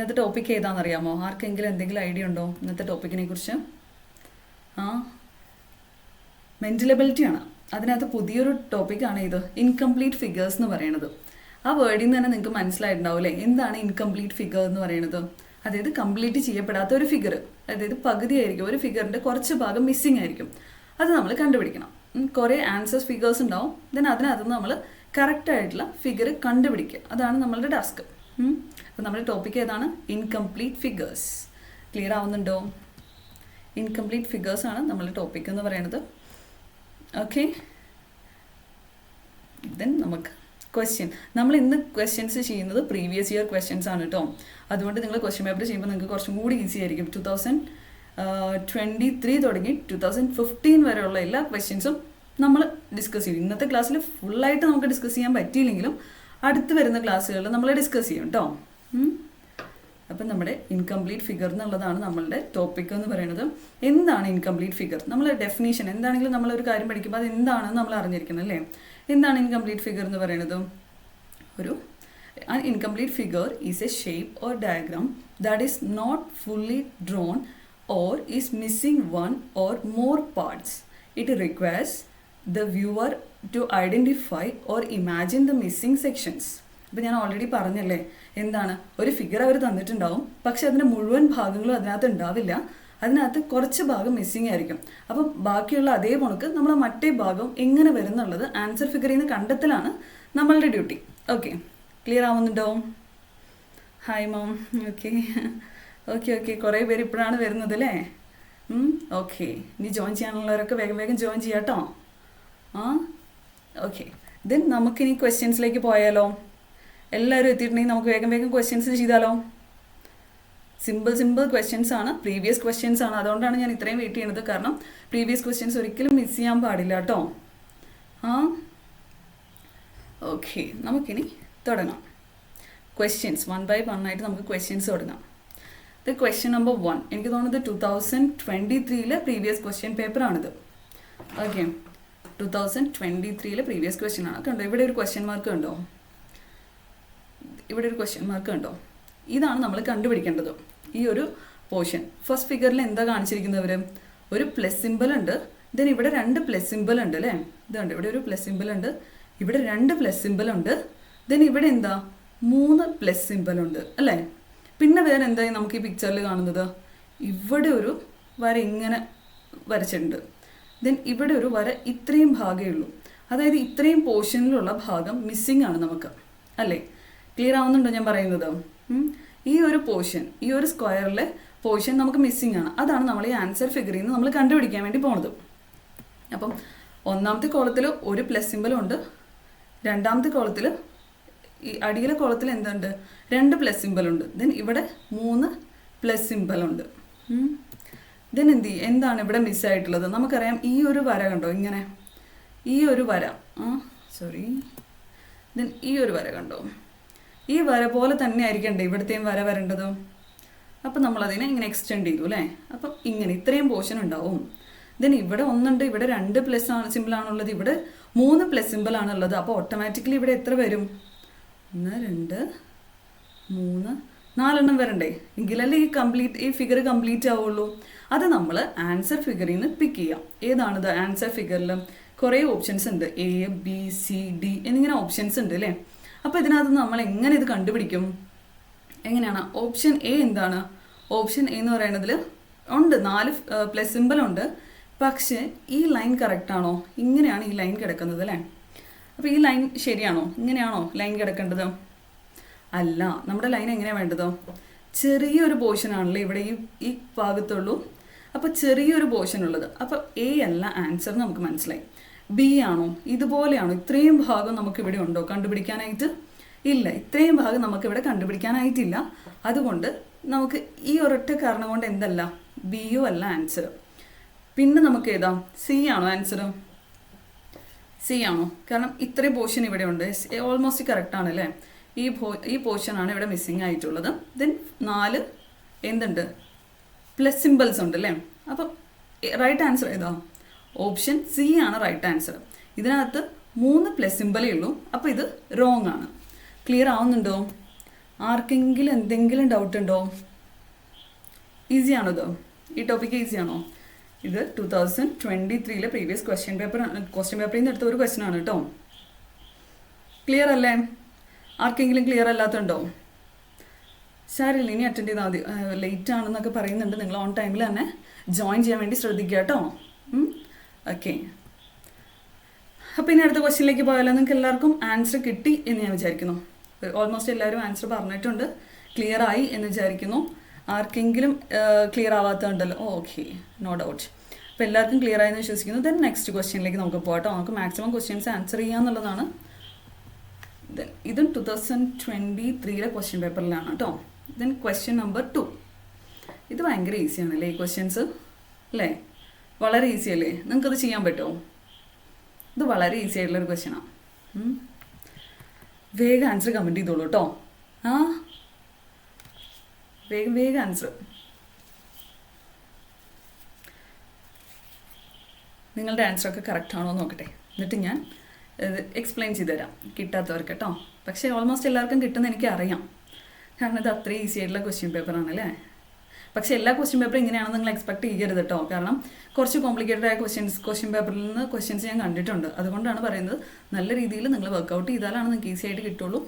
ഇന്നത്തെ ടോപ്പിക് ഏതാണെന്നറിയാമോ? ആർക്കെങ്കിലും എന്തെങ്കിലും ഐഡിയ ഉണ്ടോ ഇന്നത്തെ ടോപ്പിക്കിനെ കുറിച്ച്? ആ മെൻ്റൽ എബിലിറ്റിയാണ്. അതിനകത്ത് പുതിയൊരു ടോപ്പിക്കാണ് ഇത്, ഇൻകംപ്ലീറ്റ് ഫിഗേഴ്സ് എന്ന് പറയുന്നത്. ആ വേർഡിൽ നിന്ന് തന്നെ നിങ്ങൾക്ക് മനസ്സിലായിട്ടുണ്ടാവും അല്ലേ, എന്താണ് ഇൻകംപ്ലീറ്റ് ഫിഗർ എന്ന് പറയുന്നത്? അതായത് കംപ്ലീറ്റ് ചെയ്യപ്പെടാത്ത ഒരു ഫിഗർ, അതായത് പകുതിയായിരിക്കും, ഒരു ഫിഗറിൻ്റെ കുറച്ച് ഭാഗം മിസ്സിങ് ആയിരിക്കും. അത് നമ്മൾ കണ്ടുപിടിക്കണം. കുറേ ആൻസേഴ്സ് ഫിഗേഴ്സ് ഉണ്ടാവും, ദെൻ അതിനകത്ത് നമ്മൾ കറക്റ്റായിട്ടുള്ള ഫിഗർ കണ്ടുപിടിക്കുക. അതാണ് നമ്മളുടെ ടാസ്ക്. അപ്പോൾ നമ്മുടെ ടോപ്പിക് ഏതാണ്? Incomplete figures. ക്ലിയർ ആവുന്നുണ്ടോ? ഇൻകംപ്ലീറ്റ് ഫിഗേഴ്സ് ആണ് നമ്മളുടെ ടോപ്പിക് എന്ന് പറയുന്നത്. ഓക്കെ, ദെൻ നമുക്ക് ക്വസ്റ്റ്യൻ. നമ്മൾ ഇന്ന് ക്വസ്റ്റ്യൻസ് ചെയ്യുന്നത് പ്രീവിയസ് ഇയർ ക്വസ്റ്റ്യൻസ് ആണ് കേട്ടോ. അതുകൊണ്ട് നിങ്ങൾ ക്വസ്റ്റ്യൻ പേപ്പർ ചെയ്യുമ്പോൾ നിങ്ങൾക്ക് കുറച്ചും കൂടി ഈസി ആയിരിക്കും. 2023 തുടങ്ങി 2015 വരെയുള്ള എല്ലാ ക്വസ്റ്റ്യൻസും നമ്മൾ ഡിസ്കസ് ചെയ്യും. ഇന്നത്തെ ക്ലാസ്സിൽ ഫുള്ളായിട്ട് നമുക്ക് ഡിസ്കസ് ചെയ്യാൻ പറ്റിയില്ലെങ്കിലും അടുത്ത് വരുന്ന ക്ലാസ്സുകളിൽ നമ്മൾ ഡിസ്കസ് ചെയ്യും കേട്ടോ. അപ്പം നമ്മുടെ ഇൻകംപ്ലീറ്റ് ഫിഗർ എന്നുള്ളതാണ് നമ്മളുടെ ടോപ്പിക് എന്ന് പറയുന്നത്. എന്താണ് ഇൻകംപ്ലീറ്റ് ഫിഗർ? നമ്മൾ ഡെഫിനേഷൻ എന്താണെങ്കിലും നമ്മളൊരു കാര്യം പഠിക്കുമ്പോൾ അത് എന്താണെന്ന് നമ്മൾ അറിഞ്ഞിരിക്കണം അല്ലേ. എന്താണ് ഇൻകംപ്ലീറ്റ് ഫിഗർ എന്ന് പറയുന്നത്? An incomplete figure is a shape or diagram that is not fully drawn or is missing one or more parts. It requires the viewer to identify or imagine the missing sections. അപ്പോൾ ഞാൻ already പറഞ്ഞല്ലേ, എന്താണ് ഒരു figure അവർ തന്നിട്ടുണ്ടാവും, പക്ഷെ അതിൻ്റെ മുഴുവൻ ഭാഗങ്ങളും അതിനകത്ത് ഉണ്ടാവില്ല. അതിനകത്ത് കുറച്ച് ഭാഗം മിസ്സിങ് ആയിരിക്കും. അപ്പം ബാക്കിയുള്ള അതേ കണക്ക് നമ്മൾ മറ്റേ ഭാഗം എങ്ങനെ വരുന്നുള്ളത് ആൻസർ ഫിഗറിൽ നിന്ന് കണ്ടെത്തലാണ് നമ്മളുടെ ഡ്യൂട്ടി. ഓക്കെ, ക്ലിയർ ആവുന്നുണ്ടോ? Hi mom. Okay okay okay കുറേ പേര് ഇപ്പോഴാണ് വരുന്നത് അല്ലേ. ഓക്കെ, ഇനി ജോയിൻ ചെയ്യാനുള്ളവരൊക്കെ വേഗം വേഗം ജോയിൻ ചെയ്യാം കേട്ടോ. ഓക്കെ, ദെൻ നമുക്കിനി ക്വസ്റ്റ്യൻസിലേക്ക് പോയാലോ? എല്ലാവരും എത്തിയിട്ടുണ്ടെങ്കിൽ നമുക്ക് വേഗം വേഗം ക്വസ്റ്റ്യൻസ് ചെയ്താലോ? സിമ്പിൾ ക്വസ്റ്റ്യൻസ് ആണ്, പ്രീവിയസ് ക്വസ്റ്റ്യൻസ് ആണ്. അതുകൊണ്ടാണ് ഞാൻ ഇത്രയും വെയിറ്റ് ചെയ്യുന്നത്. കാരണം പ്രീവിയസ് ക്വസ്റ്റ്യൻസ് ഒരിക്കലും മിസ് ചെയ്യാൻ പാടില്ല കേട്ടോ. ഓക്കെ, നമുക്കിനി തുടങ്ങാം. ക്വസ്റ്റ്യൻസ് 1 by 1 ആയിട്ട് നമുക്ക് ക്വസ്റ്റ്യൻസ് തുടങ്ങാം. ഇത് ക്വസ്റ്റ്യൻ നമ്പർ 1. എനിക്ക് തോന്നുന്നത് 2023 പ്രീവിയസ് ക്വസ്റ്റ്യൻ പേപ്പറാണിത്. ഓക്കെ, 2023 പ്രീവിയസ് ക്വസ്റ്റ്യൻ ആണ്. കണ്ടോ, ഇവിടെ ഒരു ക്വസ്റ്റ്യൻ മാർക്ക് കണ്ടോ? ഇവിടെ ഒരു ക്വസ്റ്റ്യൻ മാർക്ക് കണ്ടോ? ഇതാണ് നമ്മൾ കണ്ടുപിടിക്കേണ്ടത്. ഈ ഒരു പോർഷൻ ഫസ്റ്റ് ഫിഗറിൽ എന്താ കാണിച്ചിരിക്കുന്നവർ? ഒരു പ്ലസ് സിമ്പിൾ ഉണ്ട്, ദെൻ ഇവിടെ 2 പ്ലസ് സിമ്പിൾ ഉണ്ട് അല്ലേ. ഇതുണ്ട്, ഇവിടെ ഒരു പ്ലസ് സിമ്പിൾ ഉണ്ട്, ഇവിടെ 2 പ്ലസ് സിമ്പിൾ ഉണ്ട്, ദെൻ ഇവിടെ എന്താ 3 പ്ലസ് സിമ്പിൾ ഉണ്ട് അല്ലേ. പിന്നെ വേറെ എന്തായി നമുക്ക് ഈ പിക്ചറിൽ കാണുന്നത്? ഇവിടെ ഒരു വര ഇങ്ങനെ വരച്ചിട്ടുണ്ട്, ദെൻ ഇവിടെ ഒരു വര ഇത്രയും ഭാഗമേ ഉള്ളൂ. അതായത് ഇത്രയും പോർഷനിലുള്ള ഭാഗം മിസ്സിങ് ആണ് നമുക്ക് അല്ലേ. ക്ലിയർ ആവുന്നുണ്ടോ ഞാൻ പറയുന്നത്? ഈ ഒരു പോർഷൻ, ഈ ഒരു സ്ക്വയറിലെ പോർഷൻ നമുക്ക് മിസ്സിങ് ആണ്. അതാണ് നമ്മൾ ഈ ആൻസർ ഫിഗറിൽ നിന്ന് നമ്മൾ കണ്ടുപിടിക്കാൻ വേണ്ടി പോണത്. അപ്പം ഒന്നാമത്തെ കോളത്തിൽ ഒരു പ്ലസ് സിമ്പിളും ഉണ്ട്, രണ്ടാമത്തെ കോളത്തിൽ ഈ അടിയിലെ കോളത്തിൽ എന്തുണ്ട്? 2 പ്ലസ് സിമ്പിളുണ്ട്, ദെൻ ഇവിടെ 3 പ്ലസ് സിമ്പിളുണ്ട്. ദെൻ എന്താണ് ഇവിടെ മിസ്സായിട്ടുള്ളത്? നമുക്കറിയാം, ഈ ഒരു വര കണ്ടോ, ഇങ്ങനെ ഈ ഒരു വര, ദെൻ ഈ ഒരു വര കണ്ടോ? ഈ വര പോലെ തന്നെ ആയിരിക്കണ്ടേ ഇവിടുത്തെയും വര വരേണ്ടത്. അപ്പം നമ്മളതിനെ ഇങ്ങനെ എക്സ്റ്റെൻഡ് ചെയ്തു അല്ലേ. അപ്പം ഇങ്ങനെ ഇത്രയും പോർഷൻ ഉണ്ടാവും. ദെൻ ഇവിടെ ഒന്നുണ്ട്, ഇവിടെ 2 പ്ലസ് സിമ്പിളാണുള്ളത്, ഇവിടെ 3 പ്ലസ് സിമ്പിളാണുള്ളത്. അപ്പോൾ ഓട്ടോമാറ്റിക്കലി ഇവിടെ എത്ര വരും? 1 2 3 4 വരണ്ടേ, എങ്കിലല്ലേ ഈ ഫിഗർ കംപ്ലീറ്റ് ആവുള്ളൂ. അത് നമ്മൾ ആൻസർ ഫിഗറിൽ നിന്ന് പിക്ക് ചെയ്യാം. ഏതാണിത്? ആൻസർ ഫിഗറിൽ കുറേ ഓപ്ഷൻസ് ഉണ്ട്, A B C D എന്നിങ്ങനെ ഓപ്ഷൻസ് ഉണ്ട് അല്ലേ. അപ്പോൾ ഇതിനകത്ത് നമ്മൾ എങ്ങനെ ഇത് കണ്ടുപിടിക്കും? എങ്ങനെയാണ്? ഓപ്ഷൻ എ എന്താണ്? ഓപ്ഷൻ എ എന്ന് പറയുന്നതിൽ ഉണ്ട് 4 പ്ലസ് സിമ്പിളുണ്ട്, പക്ഷേ ഈ ലൈൻ കറക്റ്റാണോ? ഇങ്ങനെയാണ് ഈ ലൈൻ കിടക്കുന്നത് അല്ലേ. അപ്പോൾ ഈ ലൈൻ ശരിയാണോ? ഇങ്ങനെയാണോ ലൈൻ കിടക്കേണ്ടത്? അല്ല, നമ്മുടെ ലൈൻ എങ്ങനെയാണ് വേണ്ടതോ? ചെറിയൊരു പോർഷനാണല്ലോ ഇവിടെ ഈ ഭാഗത്തുള്ളൂ. അപ്പോൾ ചെറിയൊരു പോർഷൻ ഉള്ളത്. അപ്പോൾ എ അല്ല ആൻസർ നമുക്ക് മനസ്സിലായി. ബി ആണോ? ഇതുപോലെയാണോ? ഇത്രയും ഭാഗം നമുക്കിവിടെ ഉണ്ടോ കണ്ടുപിടിക്കാനായിട്ട്? ഇല്ല, ഇത്രയും ഭാഗം നമുക്കിവിടെ കണ്ടുപിടിക്കാനായിട്ടില്ല. അതുകൊണ്ട് നമുക്ക് ഈ ഒരൊറ്റ കാരണം കൊണ്ട് എന്തല്ല, ബിയോ അല്ല ആൻസർ. പിന്നെ നമുക്ക് ഏതാ? സി ആണോ ആൻസർ? സി ആണോ? കാരണം ഇത്രയും പോർഷൻ ഇവിടെ ഉണ്ട്, ഓൾമോസ്റ്റ് കറക്റ്റ് ആണല്ലേ. ഈ പോർഷനാണ് ഇവിടെ മിസ്സിങ് ആയിട്ടുള്ളത്. ദെൻ 4 എന്തുണ്ട്? പ്ലസ് സിമ്പിൾസ് ഉണ്ട് അല്ലേ. അപ്പം റൈറ്റ് ആൻസർ ഏതാ? ഓപ്ഷൻ സി ആണ് റൈറ്റ് ആൻസർ. ഇതിനകത്ത് 3 പ്ലസ് സിമ്പിളേ ഉള്ളൂ, അപ്പോൾ ഇത് റോങ് ആണ്. ക്ലിയർ ആവുന്നുണ്ടോ? ആർക്കെങ്കിലും എന്തെങ്കിലും ഡൗട്ട് ഉണ്ടോ? ഈസിയാണോ ഇത്? ഈ ടോപ്പിക്ക് ഈസിയാണോ? ഇത് 2023 പ്രീവിയസ് ക്വസ്റ്റ്യൻ പേപ്പറിൽ നിന്ന് എടുത്ത ഒരു ക്വസ്റ്റ്യൻ ആണ് കേട്ടോ. ക്ലിയർ അല്ലേ? ആർക്കെങ്കിലും ക്ലിയർ അല്ലാത്തുണ്ടോ? സാരില്ല, ഇനി അറ്റൻഡ് ചെയ്താൽ മതി. ലേറ്റ് ആണെന്നൊക്കെ പറയുന്നുണ്ട്. നിങ്ങൾ ഓൺ ടൈമിൽ തന്നെ ജോയിൻ ചെയ്യാൻ വേണ്ടി ശ്രദ്ധിക്കുക കേട്ടോ. ഓക്കെ, അപ്പോൾ ഇനി അടുത്ത ക്വസ്റ്റ്യനിലേക്ക് പോയാലോ? നിങ്ങൾക്ക് എല്ലാവർക്കും ആൻസർ കിട്ടി എന്ന് ഞാൻ വിചാരിക്കുന്നു. ഓൾമോസ്റ്റ് എല്ലാവരും ആൻസർ പറഞ്ഞിട്ടുണ്ട്, ക്ലിയർ ആയി എന്ന് വിചാരിക്കുന്നു. ആർക്കെങ്കിലും ക്ലിയർ ആവാത്തതുണ്ടല്ലോ? Okay, no doubt. അപ്പോൾ എല്ലാവർക്കും ക്ലിയർ ആയെന്ന് വിശ്വസിക്കുന്നു. ദെൻ നെക്സ്റ്റ് ക്വസ്റ്റ്യനിലേക്ക് നമുക്ക് പോകട്ടോ. നമുക്ക് മാക്സിമം ക്വസ്റ്റ്യൻസ് ആൻസർ ചെയ്യാന്നുള്ളതാണ്. ദെൻ ഇതും 2023 ക്വസ്റ്റ്യൻ പേപ്പറിലാണ് കേട്ടോ. Then question number 2. ഇത് ഭയങ്കര ഈസിയാണല്ലേ ഈ ക്വസ്റ്റ്യൻസ്, അല്ലേ? വളരെ ഈസി അല്ലേ? നിങ്ങൾക്കത് ചെയ്യാൻ പറ്റുമോ? ഇത് വളരെ ഈസി ആയിട്ടുള്ളൊരു ക്വസ്റ്റ്യനാണ്. വേഗം ആൻസർ കമൻറ്റ് ചെയ്തോളൂ കേട്ടോ. വേഗം ആൻസർ. നിങ്ങളുടെ ആൻസറൊക്കെ കറക്റ്റ് ആണോ നോക്കട്ടെ, എന്നിട്ട് ഞാൻ എക്സ്പ്ലെയിൻ ചെയ്ത് തരാം കിട്ടാത്തവർക്ക് കേട്ടോ. പക്ഷേ ഓൾമോസ്റ്റ് എല്ലാവർക്കും കിട്ടുമെന്ന് എനിക്ക് അറിയാം, കാരണം ഇത് അത്രയും ഈസി ആയിട്ടുള്ള ക്വസ്റ്റ്യൻ പേപ്പറാണല്ലേ. പക്ഷേ എല്ലാ ക്വസ്റ്റ്യൻ പേപ്പറും ഇങ്ങനെയാണെന്ന് നിങ്ങൾ എക്സ്പെക്ട് ചെയ്യരുത് കേട്ടോ. കാരണം കുറച്ച് കോംപ്ലിക്കേറ്റഡ് ആയ ക്വസ്റ്റ്യൻ പേപ്പറിൽ നിന്ന് ക്വസ്റ്റ്യൻസ് ഞാൻ കണ്ടിട്ടുണ്ട്. അതുകൊണ്ടാണ് പറയുന്നത്, നല്ല രീതിയിൽ നിങ്ങൾ വർക്കൗട്ട് ചെയ്താലാണ് നിങ്ങൾക്ക് ഈസി ആയിട്ട് കിട്ടുള്ളൂ.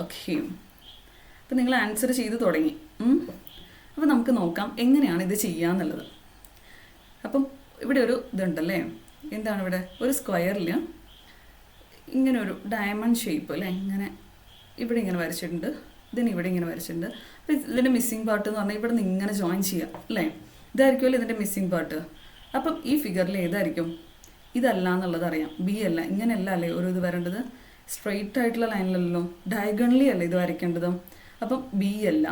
ഓക്കെ, അപ്പോൾ നിങ്ങൾ ആൻസർ ചെയ്ത് തുടങ്ങി. അപ്പോൾ നമുക്ക് നോക്കാം എങ്ങനെയാണ് ഇത് ചെയ്യാന്നുള്ളത്. അപ്പം ഇവിടെ ഒരു ഇതുണ്ടല്ലേ, എന്താണ് ഇവിടെ? ഒരു സ്ക്വയറിൽ ഇങ്ങനെ ഒരു ഡയമണ്ട് ഷേപ്പ് അല്ലേ, ഇങ്ങനെ ഇവിടെ ഇങ്ങനെ വരച്ചിട്ടുണ്ട്, ഇവിടെ ഇങ്ങനെ വരച്ചിട്ടുണ്ട്. അപ്പോൾ ഇതിൻ്റെ മിസ്സിങ് പാർട്ട് എന്ന് പറഞ്ഞാൽ ഇവിടെ നിന്ന് ഇങ്ങനെ ജോയിൻ ചെയ്യാം അല്ലേ? ഇതായിരിക്കുമല്ലോ ഇതിൻ്റെ മിസ്സിങ് പാർട്ട്. അപ്പം ഈ ഫിഗറിൽ ഏതായിരിക്കും? ഇതല്ല എന്നുള്ളത് അറിയാം, ബി അല്ല, ഇങ്ങനെയല്ല അല്ലേ ഒരു ഇത് വരേണ്ടത്? സ്ട്രെയിറ്റ് ആയിട്ടുള്ള ലൈനിലല്ലോ, ഡയഗണലി അല്ലേ ഇത് വരയ്ക്കേണ്ടത്. അപ്പം ബി അല്ല,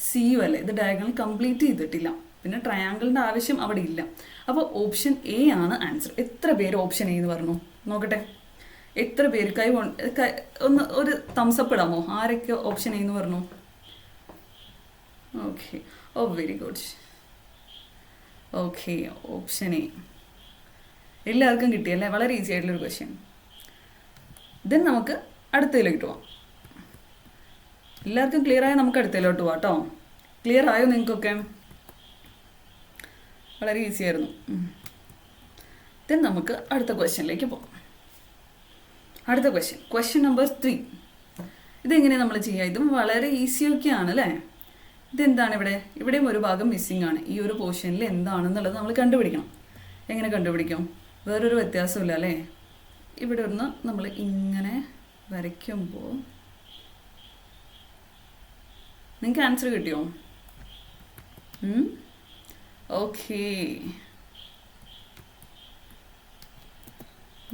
സിയും അല്ലേ, ഇത് ഡയഗണൽ കംപ്ലീറ്റ് ചെയ്തിട്ടില്ല. പിന്നെ ട്രയാങ്കിളിൻ്റെ ആവശ്യം അവിടെ ഇല്ല. അപ്പോൾ ഓപ്ഷൻ എ ആണ് ആൻസർ. എത്ര പേര് ഓപ്ഷൻ എ എന്ന് പറഞ്ഞു നോക്കട്ടെ? എത്ര പേര് ഒന്ന് ഒരു തംസപ്പ് ഇടാമോ? ആരൊക്കെ ഓപ്ഷൻ എ എന്ന് പറഞ്ഞു? Okay, oh very good. Okay, option A എല്ലാവർക്കും കിട്ടിയല്ലേ? വളരെ ഈസി ആയിട്ടുള്ളൊരു ക്വസ്റ്റ്യൻ. ദെൻ നമുക്ക് അടുത്തതിലേക്ക് പോവാം. എല്ലാവർക്കും ക്ലിയർ ആയാൽ നമുക്ക് അടുത്തതിലോട്ട് പോവാം കേട്ടോ. ക്ലിയർ ആയോ നിങ്ങൾക്കൊക്കെ? വളരെ ഈസി ആയിരുന്നു. ദെൻ നമുക്ക് അടുത്ത ക്വസ്റ്റ്യനിലേക്ക് പോകാം. അടുത്ത ക്വസ്റ്റ്യൻ നമ്പർ 3. ഇതെങ്ങനെയാണ് നമ്മൾ ചെയ്യുക? ഇതും വളരെ ഈസിയൊക്കെയാണ് അല്ലേ? ഇതെന്താണ് ഇവിടെ? ഇവിടെയും ഒരു ഭാഗം മിസ്സിംഗ് ആണ്. ഈ ഒരു പോർഷനിൽ എന്താണെന്നുള്ളത് നമ്മൾ കണ്ടുപിടിക്കണം. എങ്ങനെ കണ്ടുപിടിക്കും? വേറൊരു വ്യത്യാസമില്ല അല്ലേ? ഇവിടെ ഒന്ന് നമ്മൾ ഇങ്ങനെ വരയ്ക്കുമ്പോൾ നിങ്ങൾക്ക് ആൻസർ കിട്ടിയോ? ഓക്കേ,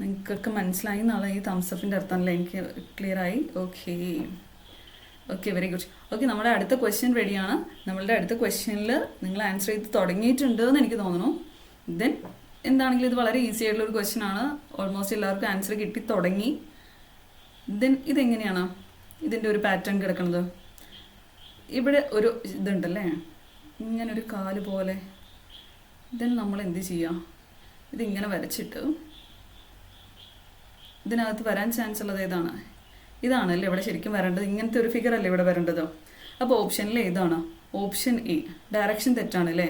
നിങ്ങൾക്കൊക്കെ മനസ്സിലായി എന്നാണ് ഈ തംസപ്പിൻ്റെ അർത്ഥം അല്ലേ? എനിക്ക് ക്ലിയർ ആയി. Okay, very good. ഓക്കെ, നമ്മുടെ അടുത്ത ക്വസ്റ്റ്യൻ റെഡിയാണ്. നമ്മളുടെ അടുത്ത ക്വസ്റ്റ്യനിൽ നിങ്ങൾ ആൻസർ ചെയ്ത് തുടങ്ങിയിട്ടുണ്ട് എന്ന് എനിക്ക് തോന്നുന്നു. ദെൻ എന്താണെങ്കിലും ഇത് വളരെ ഈസി ആയിട്ടുള്ളൊരു ക്വസ്റ്റ്യൻ ആണ്. ഓൾമോസ്റ്റ് എല്ലാവർക്കും ആൻസർ കിട്ടി തുടങ്ങി. ദെൻ ഇതെങ്ങനെയാണ് ഇതിൻ്റെ ഒരു പാറ്റേൺ കിടക്കുന്നത്? ഇവിടെ ഒരു ഇതുണ്ടല്ലേ, ഇങ്ങനൊരു കാല് പോലെ. ദെൻ നമ്മൾ എന്ത് ചെയ്യുക? ഇതിങ്ങനെ വരച്ചിട്ട് ഇതിനകത്ത് വരാൻ ചാൻസ് ഉള്ളത് ഏതാണ്? ഇതാണല്ലേ ഇവിടെ ശരിക്കും വരേണ്ടത്. ഇങ്ങനത്തെ ഒരു ഫിഗർ അല്ലേ ഇവിടെ വരേണ്ടത്. അപ്പോൾ ഓപ്ഷനിൽ ഏതാണ്? Option A. ഡയറക്ഷൻ തെറ്റാണല്ലേ?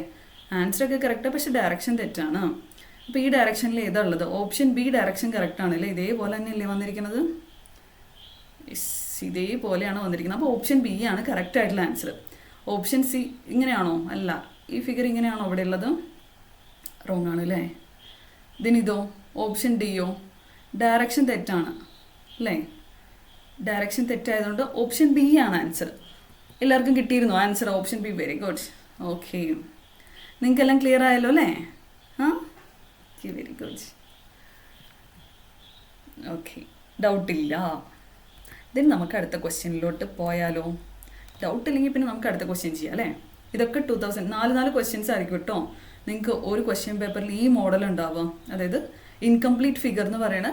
ആൻസറൊക്കെ കറക്റ്റാണ്, പക്ഷെ ഡയറക്ഷൻ തെറ്റാണ്. അപ്പോൾ ഈ ഡയറക്ഷനിൽ ഏതാ ഉള്ളത്? ഓപ്ഷൻ ബി ഡയറക്ഷൻ കറക്റ്റ് ആണല്ലേ? ഇതേപോലെ തന്നെയല്ലേ വന്നിരിക്കുന്നത്? ഇതേപോലെയാണ് വന്നിരിക്കുന്നത്. അപ്പോൾ ഓപ്ഷൻ ബി ആണ് കറക്റ്റ് ആയിട്ടുള്ള ആൻസർ. ഓപ്ഷൻ സി ഇങ്ങനെയാണോ? അല്ല. ഈ ഫിഗർ ഇങ്ങനെയാണോ ഇവിടെ ഉള്ളത്? റോങ് ആണ് അല്ലേ? ഇതിനിതോ? Option deo? ഡയറക്ഷൻ തെറ്റാണ് അല്ലേ? ഡയറക്ഷൻ തെറ്റായതുകൊണ്ട് ഓപ്ഷൻ ബി ആണ് ആൻസർ. എല്ലാവർക്കും കിട്ടിയിരുന്നോ answer? Option B. Very good. Okay, നിങ്ങൾക്കെല്ലാം ക്ലിയർ ആയല്ലോ അല്ലേ? Very good. ഓക്കെ, ഡൗട്ടില്ല. ദെൻ നമുക്ക് അടുത്ത ക്വസ്റ്റ്യനിലോട്ട് പോയാലോ? ഡൗട്ടില്ലെങ്കിൽ പിന്നെ നമുക്ക് അടുത്ത ക്വസ്റ്റ്യൻ ചെയ്യാം അല്ലേ? ഇതൊക്കെ 4 ക്വസ്റ്റ്യൻസ് ആയിരിക്കും കേട്ടോ. നിങ്ങൾക്ക് ഒരു ക്വസ്റ്റ്യൻ പേപ്പറിൽ ഈ മോഡൽ ഉണ്ടാവാം. അതായത് ഇൻകംപ്ലീറ്റ് ഫിഗർ എന്ന് പറയുന്ന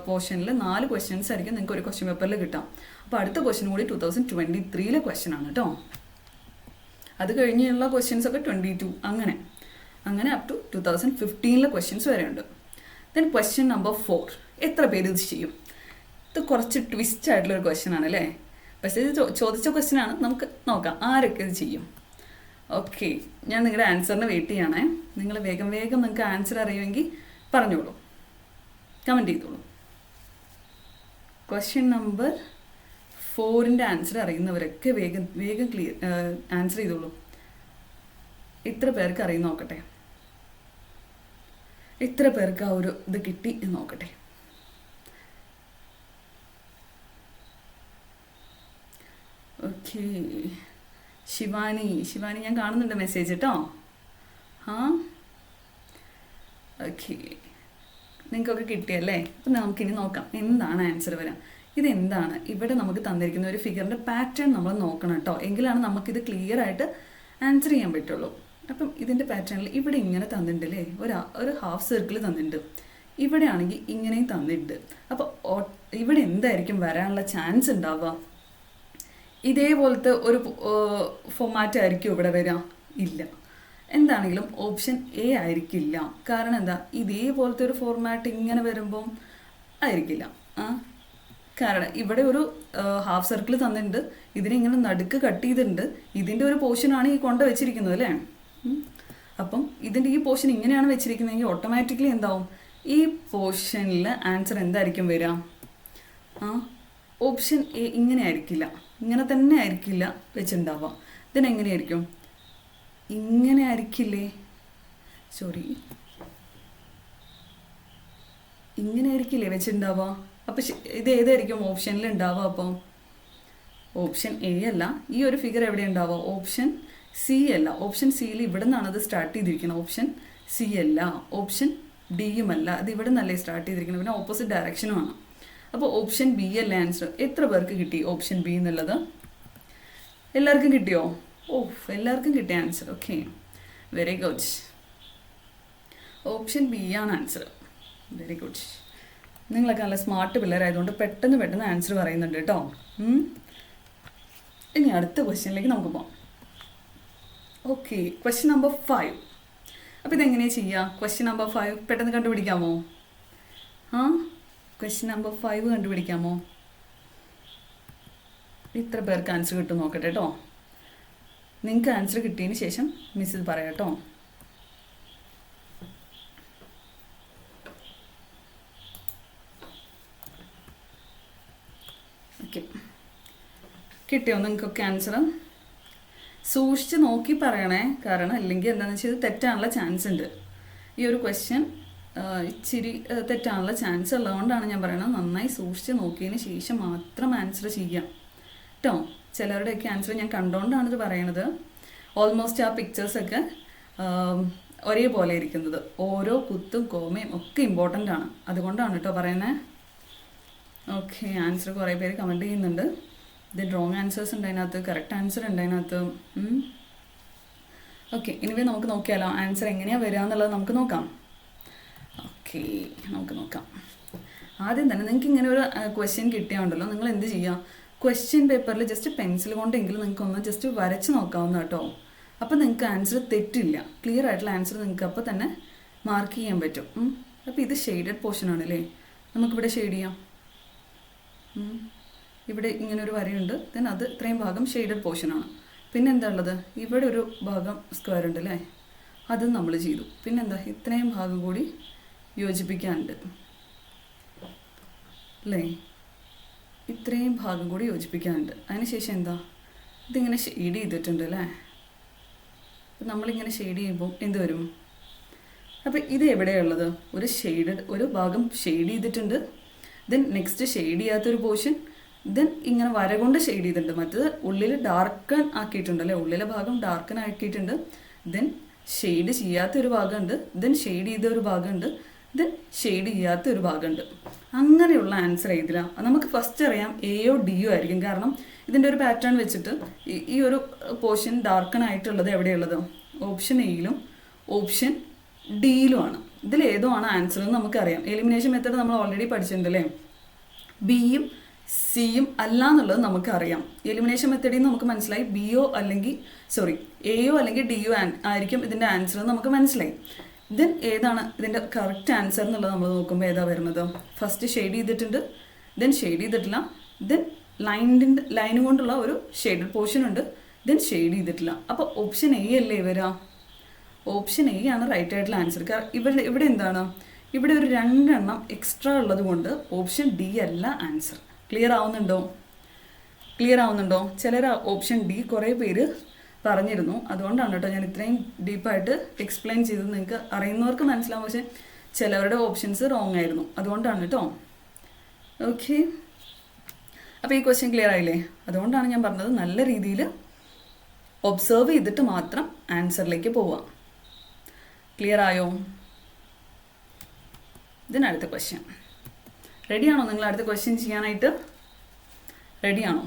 പോർഷനിൽ 4 ക്വസ്റ്റ്യൻസ് ആയിരിക്കും നിങ്ങൾക്ക് ഒരു ക്വസ്റ്റ്യൻ പേപ്പറിൽ കിട്ടാം. അപ്പോൾ അടുത്ത ക്വസ്റ്റ്യൻ കൂടി 2023 ക്വസ്റ്റ്യൻ ആണ് കേട്ടോ. അത് കഴിഞ്ഞുള്ള ക്വസ്റ്റ്യൻസ് ഒക്കെ 22 അങ്ങനെ അപ് ടു 2015 ക്വസ്റ്റ്യൻസ് വരെ ഉണ്ട്. Then question number 4. എത്ര പേര് ഇത് ചെയ്യും? ഇത് കുറച്ച് ട്വിസ്റ്റ് ആയിട്ടുള്ളൊരു ക്വസ്റ്റ്യൻ ആണ് അല്ലേ? പക്ഷേ ഇത് ചോദിച്ച ക്വസ്റ്റ്യൻ ആണ്, നമുക്ക് നോക്കാം ആരൊക്കെ ഇത് ചെയ്യും. ഓക്കെ, ഞാൻ നിങ്ങളുടെ ആൻസറിന് വെയിറ്റ് ചെയ്യണേ. നിങ്ങൾ വേഗം വേഗം നിങ്ങൾക്ക് ആൻസർ അറിയുമെങ്കിൽ പറഞ്ഞോളൂ, കമൻറ്റ് ചെയ്തോളൂ. ക്വസ്റ്റ്യൻ നമ്പർ 4ൻ്റെ ആൻസർ അറിയുന്നവരൊക്കെ വേഗം വേഗം ആൻസർ ചെയ്തോളൂ. ഇത്ര പേർക്ക് അറിയുന്ന നോക്കട്ടെ, ഇത്ര പേർക്ക് ആ ഒരു ഇത് കിട്ടി എന്ന് നോക്കട്ടെ. ഓക്കെ, ശിവാനി ഞാൻ കാണുന്നുണ്ട് മെസ്സേജ് കേട്ടോ. ആ ഓക്കെ, നിങ്ങൾക്കൊക്കെ കിട്ടിയല്ലേ? അപ്പം നമുക്കിനി നോക്കാം എന്താണ് ആൻസർ വരാം. ഇതെന്താണ് ഇവിടെ നമുക്ക് തന്നിരിക്കുന്ന ഒരു ഫിഗറിൻ്റെ പാറ്റേൺ നമ്മൾ നോക്കണം കേട്ടോ, എങ്കിലാണ് നമുക്കിത് ക്ലിയർ ആയിട്ട് ആൻസർ ചെയ്യാൻ പറ്റുള്ളൂ. അപ്പം ഇതിൻ്റെ പാറ്റേണിൽ ഇവിടെ ഇങ്ങനെ തന്നിട്ടുണ്ടല്ലേ, ഒരു ഹാഫ് സർക്കിൾ തന്നിട്ടുണ്ട്, ഇവിടെ ആണെങ്കിൽ ഇങ്ങനെയും തന്നിട്ടുണ്ട്. അപ്പോൾ ഇവിടെ എന്തായിരിക്കും വരാനുള്ള ചാൻസ് ഉണ്ടാവുക? ഇതേപോലത്തെ ഒരു ഫോമാറ്റ് ആയിരിക്കും ഇവിടെ വരാം? ഇല്ല, എന്താണെങ്കിലും ഓപ്ഷൻ എ ആയിരിക്കില്ല. കാരണം എന്താ, ഇതേപോലത്തെ ഒരു ഫോർമാറ്റ് ഇങ്ങനെ വരുമ്പം ആയിരിക്കില്ല. കാരണം ഇവിടെ ഒരു ഹാഫ് സർക്കിൾ തന്നിട്ടുണ്ട്, ഇതിനെ ഇങ്ങനെ നടുക്ക് കട്ട് ചെയ്തിട്ടുണ്ട്, ഇതിൻ്റെ ഒരു പോർഷനാണ് ഈ കൊണ്ട് വെച്ചിരിക്കുന്നത് അല്ലേ. അപ്പം ഇതിൻ്റെ ഈ പോർഷൻ ഇങ്ങനെയാണ് വെച്ചിരിക്കുന്നതെങ്കിൽ ഓട്ടോമാറ്റിക്കലി എന്താവും, ഈ പോർഷനിൽ ആൻസർ എന്തായിരിക്കും വരിക? ഓപ്ഷൻ എ ഇങ്ങനെ ആയിരിക്കില്ല, ഇങ്ങനെ തന്നെ ആയിരിക്കില്ല വെച്ചിട്ടുണ്ടാവുക. ഇതിനെങ്ങനെയായിരിക്കും? ഇങ്ങനെ ആയിരിക്കില്ലേ, സോറി, ഇങ്ങനെ ആയിരിക്കില്ലേ വെച്ചിട്ടുണ്ടാവുക. അപ്പം ഇത് ഏതായിരിക്കും ഓപ്ഷനിൽ ഉണ്ടാവുക? അപ്പം ഓപ്ഷൻ എ അല്ല, ഈ ഒരു ഫിഗർ എവിടെ ഉണ്ടാവുക? ഓപ്ഷൻ സി അല്ല. ഓപ്ഷൻ സിയിൽ ഇവിടെ നിന്നാണ് അത് സ്റ്റാർട്ട് ചെയ്തിരിക്കുന്നത്. ഓപ്ഷൻ സി അല്ല, ഓപ്ഷൻ ഡിയും അല്ല, അത് ഇവിടെ നിന്നല്ലേ സ്റ്റാർട്ട് ചെയ്തിരിക്കുന്നത്, പിന്നെ ഓപ്പോസിറ്റ് ഡയറക്ഷനുമാണ്. അപ്പോൾ ഓപ്ഷൻ ബി അല്ലേ ആൻസർ. എത്ര പേർക്ക് കിട്ടി ഓപ്ഷൻ ബി എന്നുള്ളത്? എല്ലാവർക്കും കിട്ടിയോ? എല്ലാവർക്കും കിട്ടിയ answer. Okay, very good. Option B ആണ് ആൻസർ. Very good. നിങ്ങളൊക്കെ നല്ല സ്മാർട്ട് പിള്ളേരായതുകൊണ്ട് പെട്ടെന്ന് ആൻസർ പറയുന്നുണ്ട് കേട്ടോ. ഇനി അടുത്ത ക്വസ്റ്റ്യനിലേക്ക് നമുക്ക് പോകാം. Okay, question number 5. അപ്പോൾ ഇതെങ്ങനെയാണ് ചെയ്യുക? ക്വസ്റ്റ്യൻ നമ്പർ 5 പെട്ടെന്ന് കണ്ടുപിടിക്കാമോ? Question number 5 കണ്ടുപിടിക്കാമോ? ഇത്ര പേർക്ക് ആൻസർ കിട്ടും നോക്കട്ടെ കേട്ടോ. നിങ്ങൾക്ക് ആൻസർ കിട്ടിയതിന് ശേഷം മിസ് ഇത് പറയാം കേട്ടോ. ഓക്കെ, കിട്ടിയോ നിങ്ങൾക്കൊക്കെ ആൻസർ? സൂക്ഷിച്ച് നോക്കി പറയണേ, കാരണം അല്ലെങ്കിൽ എന്താണെന്ന് വെച്ചാൽ ഇത് തെറ്റാനുള്ള ചാൻസ് ഉണ്ട്. ഈ ഒരു ക്വസ്റ്റ്യൻ ഇച്ചിരി തെറ്റാനുള്ള ചാൻസ് ഉള്ളതുകൊണ്ടാണ് ഞാൻ പറയുന്നത്, നന്നായി സൂക്ഷിച്ച് നോക്കിയതിന് ശേഷം മാത്രം ആൻസർ ചെയ്യാം കേട്ടോ. ചിലരുടെയൊക്കെ ആൻസർ ഞാൻ കണ്ടുകൊണ്ടാണിത് പറയണത്. ഓൾമോസ്റ്റ് ആ പിക്ചേഴ്സൊക്കെ ഒരേപോലെ ഇരിക്കുന്നത്, ഓരോ കുത്തും കോമയും ഒക്കെ ഇമ്പോർട്ടൻ്റ് ആണ്, അതുകൊണ്ടാണ് കേട്ടോ പറയുന്നത്. ഓക്കെ, ആൻസർ കുറേ പേര് കമൻറ്റ് ചെയ്യുന്നുണ്ട്. ഇത് റോങ് ആൻസേഴ്സ് ഉണ്ട് അതിനകത്ത്, കറക്റ്റ് ആൻസർ ഉണ്ട് അതിനകത്ത്. ഓക്കെ, ഇനിവേ നമുക്ക് നോക്കിയാലോ ആൻസർ എങ്ങനെയാണ് വരിക എന്നുള്ളത് നമുക്ക് നോക്കാം. ഓക്കെ, നമുക്ക് നോക്കാം. ആദ്യം തന്നെ നിങ്ങൾക്ക് ഇങ്ങനെ ഒരു ക്വസ്റ്റ്യൻ കിട്ടിയാണ്ടല്ലോ, നിങ്ങൾ എന്ത് ചെയ്യുക? ക്വസ്റ്റ്യൻ പേപ്പറിൽ ജസ്റ്റ് പെൻസിൽ കൊണ്ടെങ്കിലും നിങ്ങൾക്ക് ഒന്ന് ജസ്റ്റ് വരച്ച് നോക്കാവുന്ന കേട്ടോ. അപ്പോൾ നിങ്ങൾക്ക് ആൻസർ തെറ്റില്ല, ക്ലിയർ ആയിട്ടുള്ള ആൻസർ നിങ്ങൾക്ക് അപ്പോൾ തന്നെ മാർക്ക് ചെയ്യാൻ പറ്റും. അപ്പോൾ ഇത് ഷെയ്ഡഡ് പോർഷൻ ആണല്ലേ, നമുക്കിവിടെ ഷെയ്ഡ് ചെയ്യാം. ഇവിടെ ഇങ്ങനൊരു വരയുണ്ട്, ദെൻ അത് ഇത്രയും ഭാഗം ഷെയ്ഡഡ് പോർഷനാണ്. പിന്നെ എന്താ ഉള്ളത്? ഇവിടെ ഒരു ഭാഗം സ്ക്വയർ ഉണ്ട് അല്ലേ, അതും നമ്മൾ ചെയ്തു. പിന്നെന്താ, ഇത്രയും ഭാഗം കൂടി യോജിപ്പിക്കാനുണ്ട് അല്ലേ, ഇത്രയും ഭാഗം കൂടി യോജിപ്പിക്കാനുണ്ട്. അതിനുശേഷം എന്താ, ഇതിങ്ങനെ ഷെയ്ഡ് ചെയ്തിട്ടുണ്ട് അല്ലേ. അപ്പം നമ്മളിങ്ങനെ ഷെയ്ഡ് ചെയ്യുമ്പോൾ എന്ത് വരും? അപ്പോൾ ഇത് എവിടെയുള്ളത്? ഒരു ഭാഗം ഷെയ്ഡ് ചെയ്തിട്ടുണ്ട്, ദെൻ നെക്സ്റ്റ് ഷെയ്ഡ് ചെയ്യാത്തൊരു പോർഷൻ, ദെൻ ഇങ്ങനെ വര കൊണ്ട് ഷെയ്ഡ് ചെയ്തിട്ടുണ്ട്. മറ്റത് ഉള്ളിൽ ഡാർക്കൺ ആക്കിയിട്ടുണ്ട് അല്ലേ, ഉള്ളിലെ ഭാഗം ഡാർക്കൺ ആക്കിയിട്ടുണ്ട്. ദെൻ ഷെയ്ഡ് ചെയ്യാത്തൊരു ഭാഗമുണ്ട്, ദെൻ ഷെയ്ഡ് ചെയ്ത ഒരു ഭാഗമുണ്ട്, ദെൻ ഷെയ്ഡ് ചെയ്യാത്ത ഒരു ഭാഗമുണ്ട്. അങ്ങനെയുള്ള ആൻസർ ഏതിലാ? നമുക്ക് ഫസ്റ്റ് അറിയാം എയോ ഡിയോ ആയിരിക്കും. കാരണം ഇതിൻ്റെ ഒരു പാറ്റേൺ വെച്ചിട്ട് ഈ ഒരു പോർഷൻ ഡാർക്കൺ ആയിട്ടുള്ളത് എവിടെയുള്ളത്? Option എയിലും option ഡിയിലുമാണ്. ഇതിലേതോ ആണ് ആൻസർ എന്ന് നമുക്കറിയാം. എലിമിനേഷൻ മെത്തേഡ് നമ്മൾ ഓൾറെഡി പഠിച്ചിട്ടുണ്ട് അല്ലേ. ബിയും സിയും അല്ല എന്നുള്ളത് നമുക്കറിയാം. എലിമിനേഷൻ മെത്തേഡിൽ നിന്ന് നമുക്ക് മനസ്സിലായി എയോ അല്ലെങ്കിൽ ഡിയോ ആയിരിക്കും ഇതിൻ്റെ ആൻസർ എന്ന് നമുക്ക് മനസ്സിലായി. ദെൻ ഏതാണ് ഇതിൻ്റെ കറക്റ്റ് ആൻസർ എന്നുള്ളത് നമ്മൾ നോക്കുമ്പോൾ ഏതാ വരുന്നത്? ഫസ്റ്റ് ഷെയ്ഡ് ചെയ്തിട്ടുണ്ട്, ദെൻ ഷെയ്ഡ് ചെയ്തിട്ടില്ല, ദെൻ ലൈനും കൊണ്ടുള്ള ഒരു ഷെയ്ഡഡ് പോർഷൻ ഉണ്ട്, ദെൻ ഷെയ്ഡ് ചെയ്തിട്ടില്ല. അപ്പോൾ ഓപ്ഷൻ എ അല്ലേ വരിക? ഓപ്ഷൻ എ ആണ് റൈറ്റ് ആയിട്ടുള്ള ആൻസർ. ഇവിടെ എന്താണ്, ഇവിടെ ഒരു 2 എണ്ണം എക്സ്ട്രാ ഉള്ളത് കൊണ്ട് ഓപ്ഷൻ ഡി അല്ല ആൻസർ. ക്ലിയർ ആവുന്നുണ്ടോ? ചിലർ ഓപ്ഷൻ ഡി കുറേ പേര് പറഞ്ഞിരുന്നു, അതുകൊണ്ടാണ് കേട്ടോ ഞാൻ ഇത്രയും ഡീപ്പായിട്ട് എക്സ്പ്ലെയിൻ ചെയ്തത്. നിങ്ങൾക്ക് അറിയുന്നവർക്ക് മനസ്സിലാവും, പക്ഷേ ചിലവരുടെ ഓപ്ഷൻസ് റോങ് ആയിരുന്നു, അതുകൊണ്ടാണ് കേട്ടോ. ഓക്കെ, അപ്പോൾ ഈ ക്വസ്റ്റ്യൻ ക്ലിയർ ആയില്ലേ? അതുകൊണ്ടാണ് ഞാൻ പറഞ്ഞത് നല്ല രീതിയിൽ ഒബ്സർവ് ചെയ്തിട്ട് മാത്രം ആൻസറിലേക്ക് പോവാം. ക്ലിയർ ആയോ? ഇതിനടുത്ത ക്വസ്റ്റ്യൻ റെഡിയാണോ? നിങ്ങൾ അടുത്ത ക്വസ്റ്റ്യൻ ചെയ്യാനായിട്ട് റെഡിയാണോ?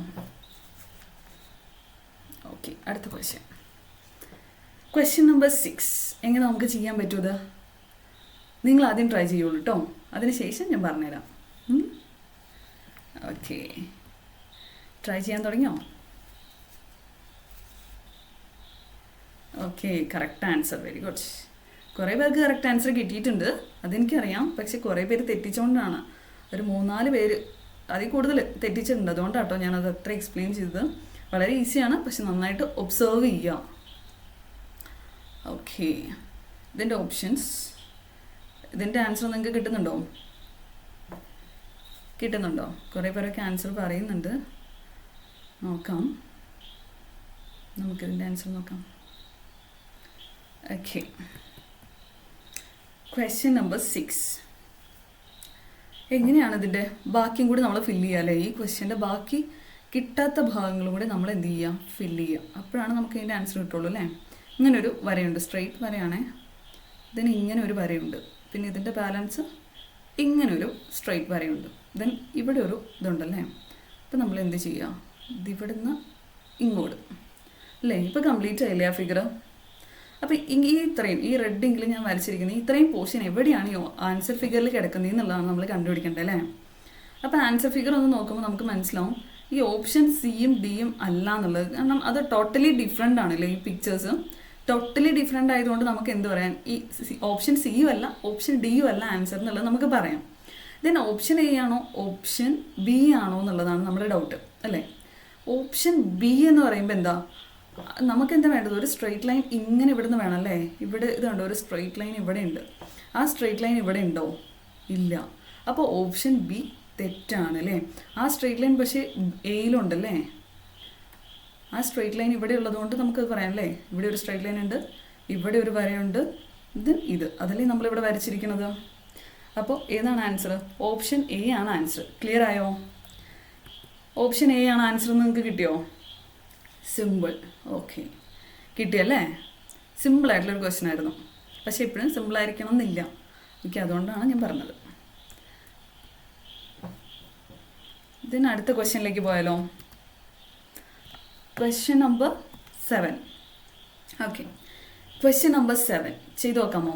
ഓക്കെ, അടുത്ത ക്വസ്റ്റ്യൻ നമ്പർ 6. എങ്ങനെ നമുക്ക് ചെയ്യാൻ പറ്റുമത്? നിങ്ങൾ ആദ്യം ട്രൈ ചെയ്യുള്ളൂ കേട്ടോ, അതിനുശേഷം ഞാൻ പറഞ്ഞുതരാം. ഓക്കെ, ട്രൈ ചെയ്യാൻ തുടങ്ങിയോ? Okay, correct answer, very good. കുറേ പേർക്ക് കറക്റ്റ് ആൻസർ കിട്ടിയിട്ടുണ്ട്, അതെനിക്കറിയാം. പക്ഷെ കുറേ പേര് തെറ്റിച്ചുകൊണ്ടാണ്, ഒരു 3-4 പേര് അതിൽ കൂടുതൽ തെറ്റിച്ചിട്ടുണ്ട്. അതുകൊണ്ടാണ് കേട്ടോ ഞാനത് അത്ര എക്സ്പ്ലെയിൻ ചെയ്തത്. വളരെ ഈസിയാണ്, പക്ഷെ നന്നായിട്ട് ഒബ്സർവ് ചെയ്യുക. ഓക്കെ, ഇതിൻ്റെ ഓപ്ഷൻസ്, ഇതിൻ്റെ ആൻസർ നിങ്ങൾക്ക് കിട്ടുന്നുണ്ടോ? കുറേ പേരൊക്കെ ആൻസർ പറയുന്നുണ്ട്. നോക്കാം, നമുക്കിതിൻ്റെ ആൻസർ നോക്കാം. Okay, question number 6. എങ്ങനെയാണ് ഇതിൻ്റെ ബാക്കിയും കൂടി നമ്മൾ ഫില്ല് ചെയ്യുക അല്ലേ? ഈ ക്വസ്റ്റ്യൻ്റെ ബാക്കി കിട്ടാത്ത ഭാഗങ്ങളും കൂടി നമ്മൾ എന്ത് ചെയ്യുക? ഫില്ല് ചെയ്യുക. അപ്പോഴാണ് നമുക്ക് ഇതിൻ്റെ ആൻസർ കിട്ടുള്ളൂ അല്ലേ? ഇങ്ങനൊരു വരയുണ്ട്, സ്ട്രെയിറ്റ് വരയാണേ. ഇതിന് ഇങ്ങനെ ഒരു വരയുണ്ട്, പിന്നെ ഇതിൻ്റെ ബാലൻസ് ഇങ്ങനൊരു സ്ട്രെയിറ്റ് വരയുണ്ട്, ദെൻ ഇവിടെ ഒരു ഇതുണ്ടല്ലേ. അപ്പോൾ നമ്മൾ എന്ത് ചെയ്യുക? ഇതിവിടുന്ന് ഇങ്ങോട്ട് അല്ലേ? ഇപ്പോൾ കംപ്ലീറ്റ് ആയില്ലേ ആ ഫിഗർ? അപ്പോൾ ഈ റെഡിങ്കിൽ ഞാൻ വരച്ചിരിക്കുന്നത് ഇത്രയും പോർഷൻ എവിടെയാണ് ഈ ആൻസർ ഫിഗറിൽ കിടക്കുന്നത് എന്നുള്ളതാണ് നമ്മൾ കണ്ടുപിടിക്കേണ്ടത് അല്ലേ? അപ്പോൾ ആൻസർ ഫിഗർ ഒന്ന് നോക്കുമ്പോൾ നമുക്ക് മനസ്സിലാവും ഈ ഓപ്ഷൻ സിയും ഡിയും അല്ല എന്നുള്ളത്. കാരണം അത് ടോട്ടലി ഡിഫറെൻ്റ് ആണല്ലേ, ഈ പിക്ചേഴ്സ് ടോട്ടലി ഡിഫറെൻ്റ് ആയതുകൊണ്ട് നമുക്ക് എന്ത് പറയാം? ഈ ഓപ്ഷൻ സിയും അല്ല ഓപ്ഷൻ ഡിയും അല്ല ആൻസർ എന്നുള്ളത് നമുക്ക് പറയാം. ദെൻ ഓപ്ഷൻ എ ആണോ ഓപ്ഷൻ ബി ആണോ എന്നുള്ളതാണ് നമ്മുടെ ഡൗട്ട് അല്ലേ? ഓപ്ഷൻ ബി എന്ന് പറയുമ്പോൾ എന്താ, നമുക്ക് എന്താ വേണ്ടത്? ഒരു സ്ട്രെയിറ്റ് ലൈൻ ഇങ്ങനെ ഇവിടുന്ന് വേണം അല്ലേ? ഇവിടെ ഇത് കണ്ടോ, ഒരു സ്ട്രെയിറ്റ് ലൈൻ ഇവിടെ ഉണ്ട്. ആ സ്ട്രെയിറ്റ് ലൈൻ ഇവിടെ ഉണ്ടോ? ഇല്ല. അപ്പോൾ ഓപ്ഷൻ ബി തെറ്റാണ് അല്ലേ? ആ സ്ട്രെയിറ്റ് ലൈൻ പക്ഷേ എയിലുണ്ടല്ലേ? ആ സ്ട്രെയിറ്റ് ലൈൻ ഇവിടെ ഉള്ളതുകൊണ്ട് നമുക്കത് പറയാം അല്ലേ? ഇവിടെ ഒരു സ്ട്രെയിറ്റ് ലൈൻ ഉണ്ട്, ഇവിടെ ഒരു വരയുണ്ട്, ഇത് അതല്ലേ നമ്മളിവിടെ വരച്ചിരിക്കുന്നത്. അപ്പോൾ ഏതാണ് ആൻസർ? ഓപ്ഷൻ എ ആണ് ആൻസർ. ക്ലിയർ ആയോ? ഓപ്ഷൻ എ ആണ് ആൻസർ എന്ന് നിങ്ങൾക്ക് കിട്ടിയോ? സിമ്പിൾ. ഓക്കെ, കിട്ടിയല്ലേ? സിമ്പിളായിട്ടുള്ളൊരു ക്വസ്റ്റ്യൻ ആയിരുന്നു, പക്ഷേ എപ്പോഴും സിമ്പിളായിരിക്കണം എന്നില്ല. ഓക്കെ, അതുകൊണ്ടാണ് ഞാൻ പറഞ്ഞത്. ഇതിന് അടുത്ത ക്വസ്റ്റ്യനിലേക്ക് പോയാലോ? Question number 7. Okay, question number 7 ചെയ്ത് നോക്കാമോ?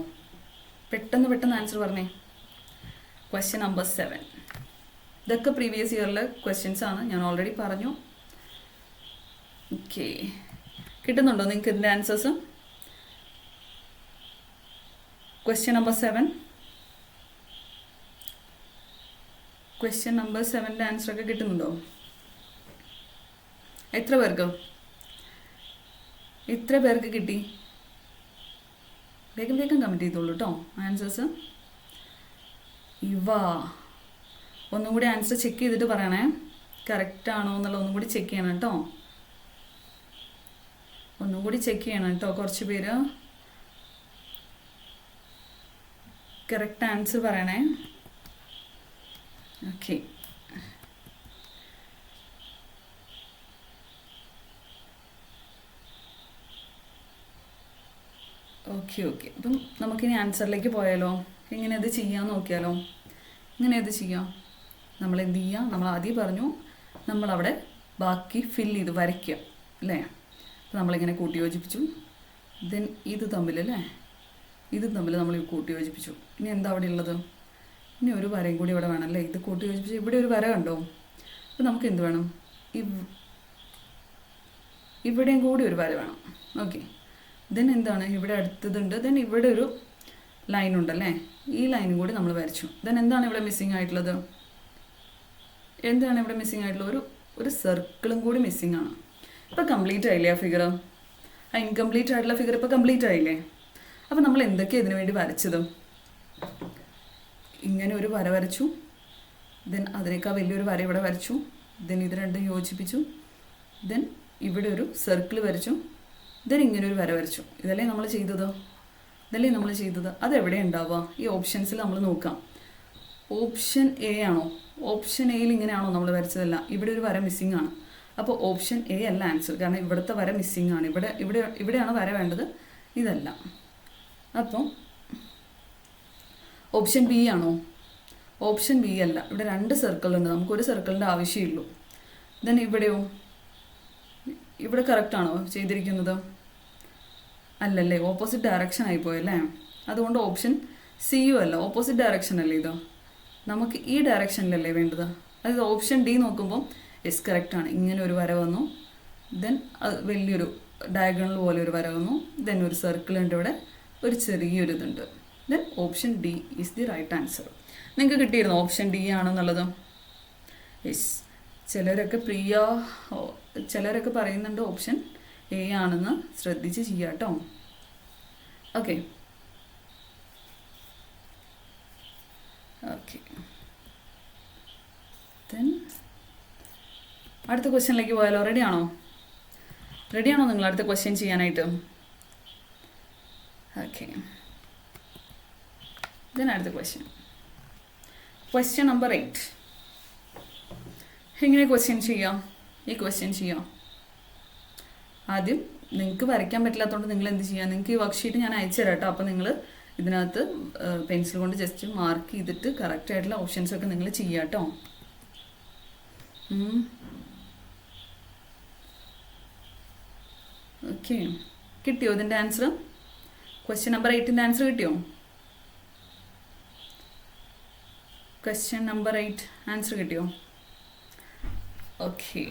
പെട്ടെന്ന് ആൻസർ പറഞ്ഞേ. Question number 7. ഇതൊക്കെ പ്രീവിയസ് ഇയറിലെ ക്വസ്റ്റ്യൻസ് ആണ്, ഞാൻ ഓൾറെഡി പറഞ്ഞു. ഓക്കെ, കിട്ടുന്നുണ്ടോ നിങ്ങൾക്ക് ഇതിൻ്റെ answers? Question number 7. Question number 7ൻ്റെ ആൻസറൊക്കെ കിട്ടുന്നുണ്ടോ? എത്ര പേർക്ക് കിട്ടി? വേഗം കമൻറ്റ് ചെയ്തോളൂ കേട്ടോ ആൻസേഴ്സ്. ഒന്നും കൂടി ആൻസർ ചെക്ക് ചെയ്തിട്ട് പറയണേ, കറക്റ്റ് ആണോ എന്നുള്ള ഒന്നും കൂടി ചെക്ക് ചെയ്യണം കേട്ടോ. കുറച്ച് പേര് കറക്റ്റ് ആൻസർ പറയണേ. ഓക്കെ, അപ്പം നമുക്കിനി ആൻസറിലേക്ക് പോയാലോ? എങ്ങനെ അത് ചെയ്യാൻ നോക്കിയാലോ? നമ്മൾ എന്ത് ചെയ്യുക? നമ്മൾ ആദ്യം പറഞ്ഞു നമ്മളവിടെ ബാക്കി ഫില്ല് ചെയ്ത് വരയ്ക്കുക അല്ലേ? അപ്പോൾ നമ്മളിങ്ങനെ കൂട്ടി യോജിപ്പിച്ചു. ദെൻ ഇത് തമ്മിൽ നമ്മൾ കൂട്ടി യോജിപ്പിച്ചു. ഇനി എന്താ അവിടെ ഉള്ളത്? ഇനി ഒരു വരയും കൂടി ഇവിടെ വേണം അല്ലേ? ഇത് കൂട്ടി യോജിപ്പിച്ച് ഇവിടെ ഒരു വര കണ്ടോ? അപ്പോൾ നമുക്ക് എന്ത് വേണം? ഇവിടെയും കൂടി ഒരു വര വേണം. ഓക്കെ, ദെൻ എന്താണ് ഇവിടെ അടുത്തതുണ്ട്. ദെൻ ഇവിടെ ഒരു ലൈൻ ഉണ്ടല്ലേ? ഈ ലൈനും കൂടി നമ്മൾ വരച്ചു. ദെൻ എന്താണ് ഇവിടെ മിസ്സിങ് ആയിട്ടുള്ളത്? ഒരു ഒരു സർക്കിളും കൂടി മിസ്സിംഗ് ആണ്. ഇപ്പോൾ കംപ്ലീറ്റ് ആയില്ലേ ആ ഫിഗർ? ആ ഇൻകംപ്ലീറ്റ് ആയിട്ടുള്ള ഫിഗർ ഇപ്പോൾ കംപ്ലീറ്റ് ആയില്ലേ? അപ്പോൾ നമ്മൾ എന്തൊക്കെയാണ് ഇതിനു വേണ്ടി വരച്ചത്? ഇങ്ങനെ ഒരു വര വരച്ചു, ദെൻ അതിനേക്കാൾ വലിയൊരു വര ഇവിടെ വരച്ചു, ദെൻ ഇത് രണ്ടും യോജിപ്പിച്ചു, ദെൻ ഇവിടെ ഒരു സർക്കിൾ വരച്ചു, ദെൻ ഇങ്ങനെ ഒരു വര വരച്ചു. ഇതല്ലേ നമ്മൾ ചെയ്തത്? അതെവിടെ ഉണ്ടാവുക? ഈ ഓപ്ഷൻസിൽ നമ്മൾ നോക്കാം. ഓപ്ഷൻ എ ആണോ? ഓപ്ഷൻ എയിൽ ഇങ്ങനെയാണോ നമ്മൾ വരച്ചതല്ല? ഇവിടെ ഒരു വര മിസ്സിംഗ് ആണ്. അപ്പോൾ ഓപ്ഷൻ എ അല്ല ആൻസർ, കാരണം ഇവിടുത്തെ വര മിസ്സിംഗ് ആണ്. ഇവിടെയാണ് വര വേണ്ടത്, ഇതല്ല. അപ്പോൾ ഓപ്ഷൻ ബി ആണോ? ഓപ്ഷൻ ബി അല്ല. ഇവിടെ 2 സർക്കിളുണ്ട്, നമുക്കൊരു സർക്കിളിൻ്റെ ആവശ്യമുള്ളൂ. ദെൻ ഇവിടെയോ? ഇവിടെ കറക്റ്റാണോ ചെയ്തിരിക്കുന്നത്? അല്ലല്ലേ, ഓപ്പോസിറ്റ് ഡയറക്ഷൻ ആയിപ്പോയല്ലേ. അതുകൊണ്ട് ഓപ്ഷൻ സിയും അല്ല, ഓപ്പോസിറ്റ് ഡയറക്ഷൻ അല്ലേ ഇത്? നമുക്ക് ഈ ഡയറക്ഷനിലല്ലേ വേണ്ടത്. അതായത് ഓപ്ഷൻ ഡി നോക്കുമ്പോൾ എസ് കറക്റ്റാണ്. ഇങ്ങനെ ഒരു വര വന്നു, ദെൻ അത് വലിയൊരു ഡയഗണൽ പോലെ ഒരു വര വന്നു, ദെൻ ഒരു സർക്കിൾ ഉണ്ട് ഇവിടെ, ഒരു ചെറിയൊരു ഇതുണ്ട്. Then option D is the right answer. നിങ്ങൾക്ക് കിട്ടിയിരുന്നോ ഓപ്ഷൻ ഡി ആണെന്നുള്ളത്? യെസ്. ചിലരൊക്കെ പറയുന്നുണ്ട് ഓപ്ഷൻ എ ആണെന്ന്. ശ്രദ്ധിച്ച് ചെയ്യാം കേട്ടോ. ഓക്കെ. ദെൻ അടുത്ത ക്വസ്റ്റ്യനിലേക്ക് പോയാലോ? റെഡിയാണോ നിങ്ങൾ അടുത്ത ക്വസ്റ്റ്യൻ ചെയ്യാനായിട്ട്? ഓക്കെ. ദെൻ അടുത്ത ക്വസ്റ്റ്യൻ നമ്പർ 8. എങ്ങനെ ക്വസ്റ്റ്യൻ ചെയ്യാം? ഈ ക്വസ്റ്റ്യൻ ചെയ്യാം. ആദ്യം നിങ്ങൾക്ക് വരയ്ക്കാൻ പറ്റില്ലാത്തതുകൊണ്ട് നിങ്ങൾ എന്ത് ചെയ്യുക? നിങ്ങൾക്ക് ഈ വർക്ക്ഷീറ്റ് ഞാൻ അയച്ചു തരാം കേട്ടോ. അപ്പോൾ നിങ്ങൾ ഇതിനകത്ത് പെൻസിൽ കൊണ്ട് ജസ്റ്റ് മാർക്ക് ചെയ്തിട്ട് കറക്റ്റായിട്ടുള്ള ഓപ്ഷൻസൊക്കെ നിങ്ങൾ ചെയ്യുക കേട്ടോ. ഓക്കെ. കിട്ടിയോ ഇതിൻ്റെ ആൻസർ? ക്വസ്റ്റ്യൻ നമ്പർ 8ൻ്റെ ആൻസർ കിട്ടിയോ? ക്വസ്റ്റ്യൻ നമ്പർ 8 ആൻസർ കിട്ടിയോ? ഓക്കെ.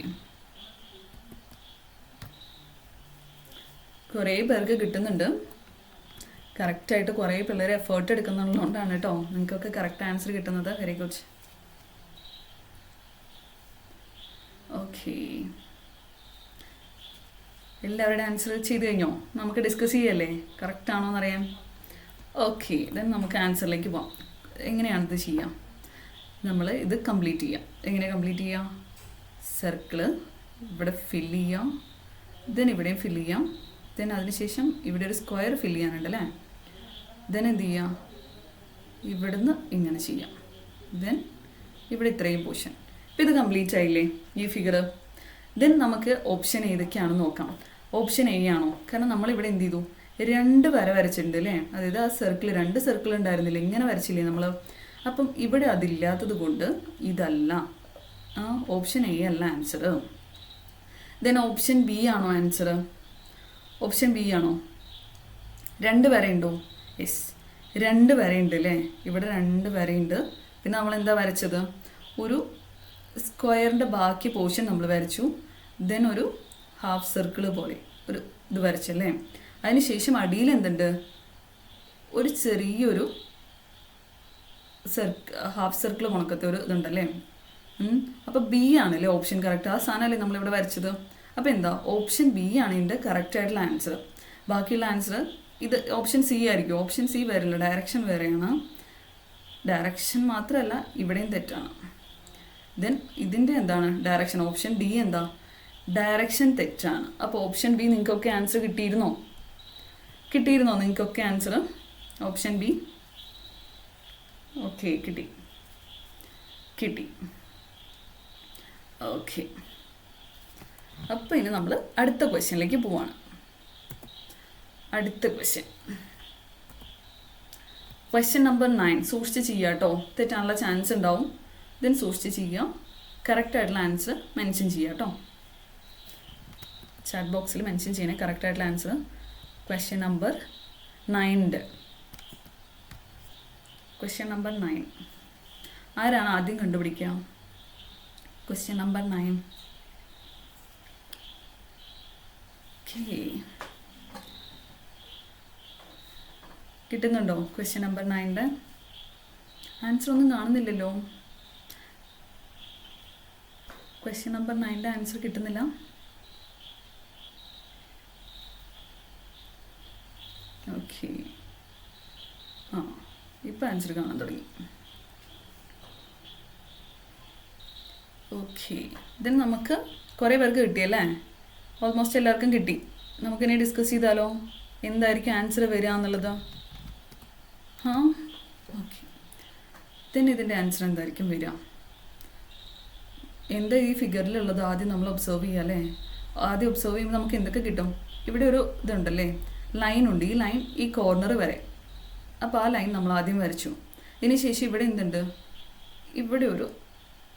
കുറേ പേർക്ക് കിട്ടുന്നുണ്ട്. കറക്റ്റായിട്ട് കുറേ പിള്ളേർ എഫേർട്ട് എടുക്കുന്നുള്ളതുകൊണ്ടാണ് കേട്ടോ നിങ്ങൾക്കൊക്കെ കറക്റ്റ് ആൻസർ കിട്ടുന്നത്. Very good. ഓക്കെ. എല്ലാവരുടെ ആൻസർ ചെയ്ത് കഴിഞ്ഞോ? നമുക്ക് ഡിസ്കസ് ചെയ്യല്ലേ കറക്റ്റ് ആണോ എന്നറിയാൻ. ഓക്കെ. ദെൻ നമുക്ക് ആൻസറിലേക്ക് പോകാം. എങ്ങനെയാണിത് ചെയ്യാം? നമ്മൾ ഇത് കംപ്ലീറ്റ് ചെയ്യാം. എങ്ങനെ കംപ്ലീറ്റ് ചെയ്യാം? സർക്കിള് ഇവിടെ ഫില്ല് ചെയ്യാം, ദെൻ ഇവിടെയും ഫില്ല് ചെയ്യാം, ദെൻ അതിനുശേഷം ഇവിടെ ഒരു സ്ക്വയർ ഫില്ല് ചെയ്യാനുണ്ടല്ലേ. ദെൻ എന്ത് ചെയ്യാം? ഇവിടുന്ന് ഇങ്ങനെ ചെയ്യാം, ദെൻ ഇവിടെ ഇത്രയും പോർഷൻ. ഇപ്പം ഇത് കംപ്ലീറ്റ് ആയില്ലേ ഈ ഫിഗർ? ദെൻ നമുക്ക് ഓപ്ഷൻ ഏതൊക്കെയാണെന്ന് നോക്കാം. ഓപ്ഷൻ എ ആണോ? കാരണം നമ്മളിവിടെ എന്ത് ചെയ്തു? 2 വര വരച്ചിട്ടുണ്ട് അല്ലേ. അതായത് ആ സർക്കിൾ 2 സർക്കിൾ ഉണ്ടായിരുന്നില്ല, ഇങ്ങനെ വരച്ചില്ലേ നമ്മൾ. അപ്പം ഇവിടെ അതില്ലാത്തത് കൊണ്ട് ഇതല്ല, ഓപ്ഷൻ എ അല്ല ആൻസർ. ദെൻ ഓപ്ഷൻ ബി ആണോ ആൻസർ? ഓപ്ഷൻ ബി ആണോ? 2 വരയുണ്ടോ? യെസ്, 2 വരയുണ്ട് അല്ലേ. ഇവിടെ 2 വരയുണ്ട്. പിന്നെ നമ്മൾ എന്താ വരച്ചത്? ഒരു സ്ക്വയറിൻ്റെ ബാക്കി പോർഷൻ നമ്മൾ വരച്ചു, ദെൻ ഒരു ഹാഫ് സർക്കിൾ പോലെ ഒരു ഇത് വരച്ചല്ലേ. അതിന് ശേഷം അടിയിൽ എന്തുണ്ട്? ഒരു ചെറിയൊരു ഹാഫ് സർക്കിൾ കണക്കത്തെ ഒരു ഇതുണ്ടല്ലേ. അപ്പോൾ ബി ആണല്ലേ ഓപ്ഷൻ കറക്റ്റ്. ആ സാധനമല്ലേ നമ്മളിവിടെ വരച്ചത്. അപ്പോൾ എന്താ? ഓപ്ഷൻ ബി ആണ് ഇതിൻ്റെ കറക്റ്റായിട്ടുള്ള ആൻസർ. ബാക്കിയുള്ള ആൻസർ ഇത് ഓപ്ഷൻ സി ആയിരിക്കും. ഓപ്ഷൻ സി വരില്ല, ഡയറക്ഷൻ വേറെയാണ്. ഡയറക്ഷൻ മാത്രമല്ല ഇവിടെയും തെറ്റാണ്. ദെൻ ഇതിൻ്റെ എന്താണ് ഡയറക്ഷൻ? ഓപ്ഷൻ ഡി എന്താ? ഡയറക്ഷൻ തെറ്റാണ്. അപ്പോൾ ഓപ്ഷൻ ബി നിങ്ങൾക്കൊക്കെ ആൻസർ കിട്ടിയിരുന്നോ നിങ്ങൾക്കൊക്കെ ആൻസർ? ഓപ്ഷൻ ബി ഓക്കെ കിട്ടി. ഓക്കെ. അപ്പോൾ ഇനി നമ്മൾ അടുത്ത ക്വസ്റ്റ്യനിലേക്ക് പോവാണ്. അടുത്ത ക്വസ്റ്റ്യൻ നമ്പർ 9. സൂക്ഷിച്ച് ചെയ്യുക കേട്ടോ, തെറ്റാനുള്ള ചാൻസ് ഉണ്ടാവും. ദെൻ സൂക്ഷിച്ച് ചെയ്യുക, കറക്റ്റായിട്ടുള്ള ആൻസർ മെൻഷൻ ചെയ്യുക കേട്ടോ. ചാറ്റ് ബോക്സിൽ മെൻഷൻ ചെയ്യണേ കറക്റ്റായിട്ടുള്ള answer. Question number 9. Question number 9 ആരാണ് ആദ്യം കണ്ടുപിടിക്കുക? Question number 9. ഓക്കെ, കിട്ടുന്നുണ്ടോ? ക്വസ്റ്റ്യൻ നമ്പർ 9ൻ്റെ ആൻസർ ഒന്നും കാണുന്നില്ലല്ലോ. ക്വസ്റ്റ്യൻ നമ്പർ 9 ആൻസർ കിട്ടുന്നില്ല. ഓക്കെ, ആ ഇപ്പം ആൻസർ കാണാൻ തുടങ്ങി. ഓക്കെ, ഇതിന് നമുക്ക് കുറേ പേർക്ക് കിട്ടിയല്ലേ? ഓൾമോസ്റ്റ് എല്ലാവർക്കും കിട്ടി. നമുക്കിനി ഡിസ്കസ് ചെയ്താലോ എന്തായിരിക്കും ആൻസർ വരിക എന്നുള്ളത്? ആ ഓക്കെ, then ഇതിൻ്റെ ആൻസർ എന്തായിരിക്കും വരിക? എന്താ ഈ ഫിഗറിലുള്ളത് ആദ്യം നമ്മൾ ഒബ്സർവ് ചെയ്യുക അല്ലേ? ആദ്യം ഒബ്സർവ് ചെയ്യുമ്പോൾ നമുക്ക് എന്തൊക്കെ കിട്ടും? ഇവിടെ ഒരു ഇതുണ്ടല്ലേ, ലൈൻ ഉണ്ട്. ഈ ലൈൻ ഈ കോർണർ വരെ, അപ്പോൾ ആ ലൈൻ നമ്മൾ ആദ്യം വരച്ചു. ഇതിന് ശേഷം ഇവിടെ എന്തുണ്ട്? ഇവിടെ ഒരു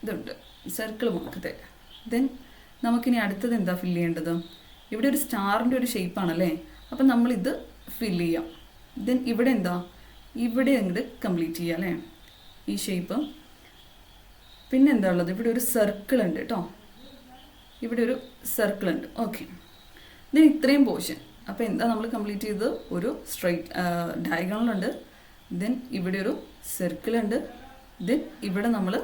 ഇതുണ്ട്, സർക്കിൾ മാർക്കത്തെ. ദെൻ നമുക്കിനി അടുത്തത് എന്താ ഫില്ല് ചെയ്യേണ്ടത്? ഇവിടെ ഒരു സ്റ്റാറിൻ്റെ ഒരു ഷേപ്പാണല്ലേ, അപ്പം നമ്മളിത് ഫില്ല് ചെയ്യാം. ദെൻ ഇവിടെ എന്താ? ഇവിടെ അങ്ങോട്ട് കംപ്ലീറ്റ് ചെയ്യാം അല്ലേ ഈ ഷേപ്പ്. പിന്നെ എന്താ ഉള്ളത്? ഇവിടെ ഒരു സർക്കിൾ ഉണ്ട് കേട്ടോ, ഇവിടെ ഒരു സർക്കിൾ ഉണ്ട്. ഓക്കെ, ദെൻ ഇത്രയും പോർഷൻ. അപ്പോൾ എന്താ നമ്മൾ കംപ്ലീറ്റ് ചെയ്തത്? ഒരു സ്ട്രൈറ്റ് ഡയഗണലുണ്ട്, ദെൻ ഇവിടെ ഒരു സർക്കിളുണ്ട്, ദെൻ ഇവിടെ നമ്മൾ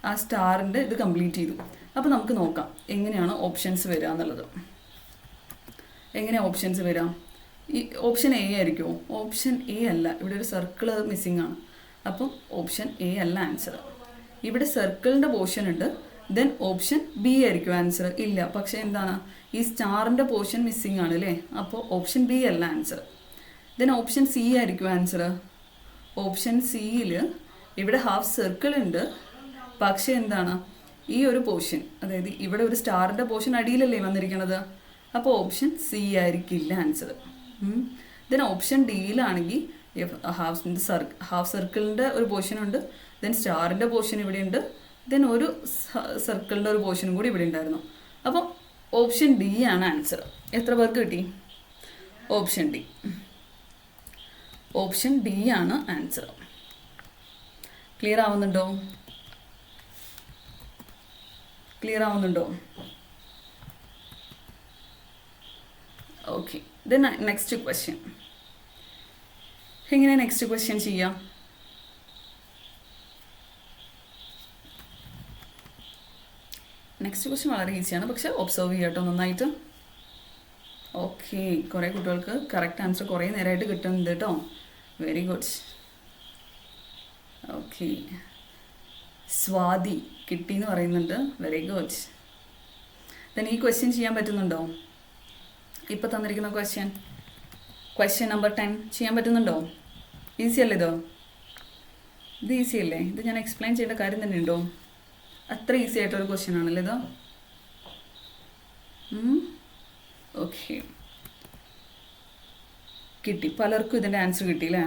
ആ സ്റ്റാറിൻ്റെ ഇത് കംപ്ലീറ്റ് ചെയ്തു. അപ്പോൾ നമുക്ക് നോക്കാം എങ്ങനെയാണ് ഓപ്ഷൻസ് വരിക എന്നുള്ളത്. എങ്ങനെയാണ് ഓപ്ഷൻസ് വരിക? ഈ ഓപ്ഷൻ എ ആയിരിക്കുമോ? ഓപ്ഷൻ എ അല്ല, ഇവിടെ ഒരു സർക്കിൾ മിസ്സിംഗ് ആണ്. അപ്പം ഓപ്ഷൻ എ അല്ല ആൻസർ. ഇവിടെ സർക്കിളിൻ്റെ പോർഷൻ ഉണ്ട്, ദെൻ ഓപ്ഷൻ ബി ആയിരിക്കും ആൻസർ. ഇല്ല, പക്ഷേ എന്താണ്? ഈ സ്റ്റാറിൻ്റെ പോർഷൻ മിസ്സിംഗ് ആണ് അല്ലേ, അപ്പോൾ ഓപ്ഷൻ ബി അല്ല ആൻസർ. ദെൻ ഓപ്ഷൻ സി ആയിരിക്കും ആൻസർ. ഓപ്ഷൻ സിയിൽ ഇവിടെ ഹാഫ് സർക്കിൾ ഉണ്ട്, പക്ഷേ എന്താണ്? ഈ ഒരു പോർഷൻ, അതായത് ഇവിടെ ഒരു സ്റ്റാറിൻ്റെ പോർഷൻ അടിയിലല്ലേ വന്നിരിക്കുന്നത്, അപ്പോൾ ഓപ്ഷൻ സി ആയിരിക്കില്ല ആൻസർ. ദെൻ ഓപ്ഷൻ ഡിയിലാണെങ്കിൽ ഹാഫ് സർക്കിളിൻ്റെ ഒരു പോർഷൻ ഉണ്ട്, ദെൻ സ്റ്റാറിൻ്റെ പോർഷൻ ഇവിടെ ഉണ്ട്, ദെൻ ഒരു സർക്കിളിൻ്റെ ഒരു പോർഷനും കൂടി ഇവിടെ ഉണ്ടായിരുന്നു. അപ്പം ഓപ്ഷൻ ഡി ആണ് ആൻസർ. എത്ര പേർക്ക് കിട്ടി? Option D. ഓപ്ഷൻ ഡി ആണ് ആൻസർ. ക്ലിയർ ആവുന്നുണ്ടോ? ക്ലിയർ ആവുന്നുണ്ടോ? Okay, then next question. എങ്ങനെ നെക്സ്റ്റ് ക്വസ്റ്റ്യൻ ചെയ്യാം? നെക്സ്റ്റ് ക്വസ്റ്റ്യൻ വളരെ ഈസിയാണ്, പക്ഷെ ഒബ്സർവ് ചെയ്യാട്ടോ നന്നായിട്ട്. ഓക്കെ, കുറേ കുട്ടികൾക്ക് കറക്റ്റ് ആൻസർ കുറേ നേരമായിട്ട് കിട്ടുന്നുണ്ട് കേട്ടോ. Very good. ഓക്കെ, സ്വാതി കിട്ടി എന്ന് പറയുന്നുണ്ട്. Very good. ദെൻ ഈ ക്വസ്റ്റ്യൻ ചെയ്യാൻ പറ്റുന്നുണ്ടോ? ഇപ്പോൾ തന്നിരിക്കുന്ന ക്വസ്റ്റ്യൻ നമ്പർ 10 ചെയ്യാൻ പറ്റുന്നുണ്ടോ? ഈസി അല്ലേ ഇത്? ഇത് ഈസി അല്ലേ? ഇത് ഞാൻ എക്സ്പ്ലെയിൻ ചെയ്യേണ്ട കാര്യം തന്നെ ഉണ്ടോ? അത്ര ഈസി ആയിട്ടൊരു ക്വസ്റ്റ്യൻ ആണല്ലേ ഇത്. ഓക്കെ, കിട്ടി. പലർക്കും ഇതിൻ്റെ ആൻസർ കിട്ടിയില്ലേ?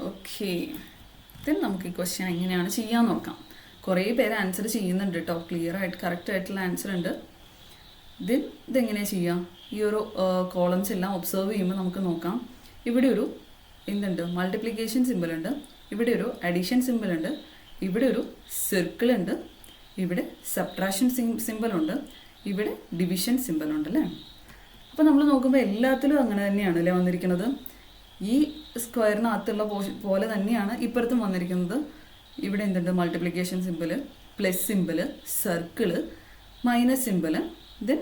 ഓക്കെ, ദെൻ നമുക്ക് ഈ ക്വസ്റ്റ്യൻ എങ്ങനെയാണ് ചെയ്യാൻ നോക്കാം. കുറേ പേര് ആൻസർ ചെയ്യുന്നുണ്ട് കേട്ടോ, ക്ലിയർ ആയിട്ട് കറക്റ്റ് ആയിട്ടുള്ള ആൻസർ ഉണ്ട്. ദെൻ ഇതെങ്ങനെയാണ് ചെയ്യുക? ഈ ഒരു കോളംസ് എല്ലാം ഒബ്സർവ് ചെയ്യുമ്പോൾ നമുക്ക് നോക്കാം. ഇവിടെ ഒരു എന്തുണ്ട്? മൾട്ടിപ്ലിക്കേഷൻ സിമ്പിൾ ഉണ്ട്, ഇവിടെ ഒരു അഡീഷൻ സിമ്പിൾ ഉണ്ട്, ഇവിടെ ഒരു സർക്കിൾ ഉണ്ട്, ഇവിടെ സബ്ട്രാക്ഷൻ സിമ്പിൾ ഉണ്ട്, ഇവിടെ ഡിവിഷൻ സിമ്പിൾ ഉണ്ട് അല്ലേ. അപ്പോൾ നമ്മൾ നോക്കുമ്പോൾ എല്ലാത്തിലും അങ്ങനെ തന്നെയാണ് അല്ലേ വന്നിരിക്കുന്നത്. ഈ സ്ക്വയറിനകത്തുള്ള പോലെ തന്നെയാണ് ഇപ്പുറത്തും വന്നിരിക്കുന്നത്. ഇവിടെ എന്തുണ്ട്? Multiplication simple, plus simple, circle, minus simple, then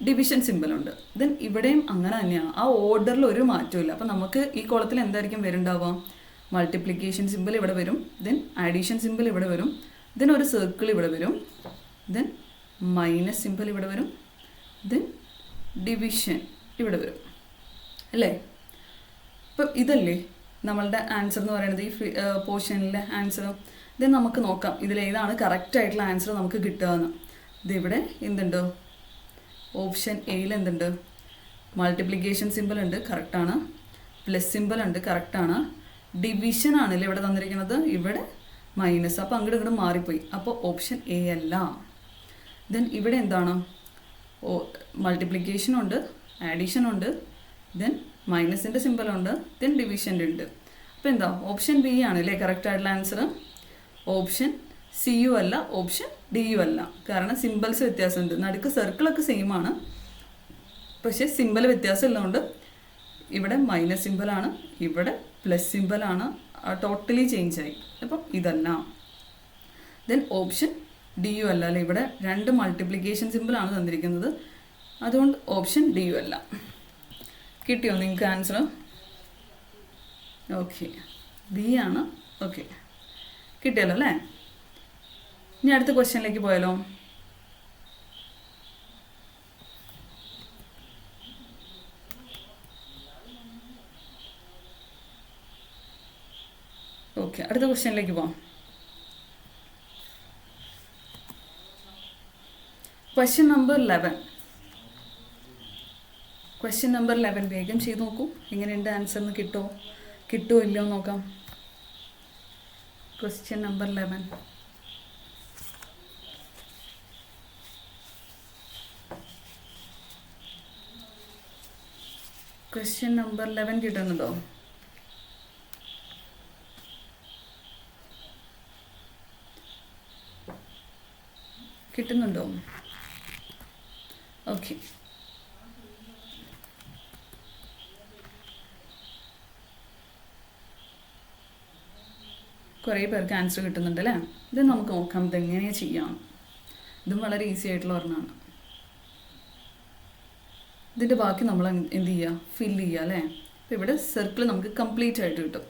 division സിമ്പിളുണ്ട്. ദെൻ ഇവിടെയും അങ്ങനെ തന്നെയാണ്. ആ ഓർഡറിൽ ഒരു മാറ്റവും ഇല്ല. അപ്പോൾ നമുക്ക് ഈ കോളത്തിൽ എന്തായിരിക്കും വരുന്നുണ്ടാവുക? മൾട്ടിപ്ലിക്കേഷൻ സിമ്പിൾ ഇവിടെ വരും, ദെൻ അഡീഷൻ സിമ്പിൾ ഇവിടെ വരും, ദെൻ ഒരു സർക്കിൾ ഇവിടെ വരും, ദെൻ മൈനസ് സിമ്പിൾ ഇവിടെ വരും, ദെൻ ഡിവിഷൻ ഇവിടെ വരും അല്ലേ. ഇപ്പം ഇതല്ലേ നമ്മളുടെ ആൻസർ എന്ന് പറയുന്നത്, ഈ പോർഷനിലെ ആൻസർ. ദെൻ നമുക്ക് നോക്കാം ഇതിലേതാണ് കറക്റ്റ് ആയിട്ടുള്ള ആൻസർ നമുക്ക് കിട്ടുകയെന്ന്. ഇതിവിടെ എന്തുണ്ട്? ഓപ്ഷൻ എയിൽ എന്തുണ്ട്? മൾട്ടിപ്ലിക്കേഷൻ സിമ്പിൾ ഉണ്ട്, കറക്റ്റാണ്. പ്ലസ് സിമ്പിൾ ഉണ്ട്, കറക്റ്റാണ്. ഡിവിഷൻ ആണല്ലേ ഇവിടെ തന്നിരിക്കുന്നത്, ഇവിടെ മൈനസ്. അപ്പോൾ അങ്ങോട്ട് ഇങ്ങോട്ട് മാറിപ്പോയി, അപ്പോൾ ഓപ്ഷൻ എ അല്ല. ദെൻ ഇവിടെ എന്താണ്? മൾട്ടിപ്ലിക്കേഷനുണ്ട്, ആഡീഷനുണ്ട്, ദെൻ മൈനസിൻ്റെ സിമ്പിളുണ്ട്, ദെൻ ഡിവിഷൻ്റെ ഉണ്ട്. അപ്പോൾ എന്താ? ഓപ്ഷൻ ബി ആണല്ലേ കറക്റ്റ് ആയിട്ടുള്ള ആൻസർ. ഓപ്ഷൻ സിയും അല്ല, ഓപ്ഷൻ ഡിയും അല്ല. കാരണം സിമ്പിൾസ് വ്യത്യാസമുണ്ട്. നടുക്ക് സർക്കിളൊക്കെ സെയിം ആണ്, പക്ഷേ സിമ്പിൾ വ്യത്യാസം ഉള്ളതുകൊണ്ട് ഇവിടെ മൈനസ് സിമ്പിളാണ്, ഇവിടെ പ്ലസ് സിമ്പിളാണ്, ടോട്ടലി ചേഞ്ച് ആയി. അപ്പം ഇതല്ല. ദെൻ ഓപ്ഷൻ ഡി യു അല്ല അല്ലേ, ഇവിടെ 2 മൾട്ടിപ്ലിക്കേഷൻ സിമ്പിളാണ് തന്നിരിക്കുന്നത്, അതുകൊണ്ട് ഓപ്ഷൻ ഡി യു അല്ല. കിട്ടിയോ നിങ്ങൾക്ക് ആൻസർ? ഓക്കെ, ബി ആണ്. ഓക്കെ, കിട്ടിയല്ലോ അല്ലേ. ഇനി അടുത്ത ക്വസ്റ്റ്യനിലേക്ക് പോയാലോ. ഓക്കെ, അടുത്ത ക്വസ്റ്റ്യനിലേക്ക് പോവാം. Question number 11. ക്വസ്റ്റ്യൻ നമ്പർ 11 വേഗം ചെയ്ത് നോക്കൂ. എങ്ങനെയുണ്ട് ആൻസറിന് കിട്ടുമോ ഇല്ലയോ നോക്കാം. Question number 11. ക്വസ്റ്റ്യൻ നമ്പർ 11 കിട്ടുന്നുണ്ടോ? കിട്ടുന്നുണ്ടോ? ഓക്കെ, കുറേ പേർക്ക് ആൻസർ കിട്ടുന്നുണ്ട് അല്ലേ. ഇത് നമുക്ക് നോക്കാം ഇതെങ്ങനെയാണ് ചെയ്യാം. ഇതും വളരെ ഈസി ആയിട്ടുള്ള ഒരെണ്ണമാണ്. ഇതിൻ്റെ ബാക്കി നമ്മൾ എന്ത് ചെയ്യുക, ഫില്ല് ചെയ്യുക അല്ലേ. അപ്പോൾ ഇവിടെ സർക്കിൾ നമുക്ക് കംപ്ലീറ്റ് ആയിട്ട് കിട്ടും.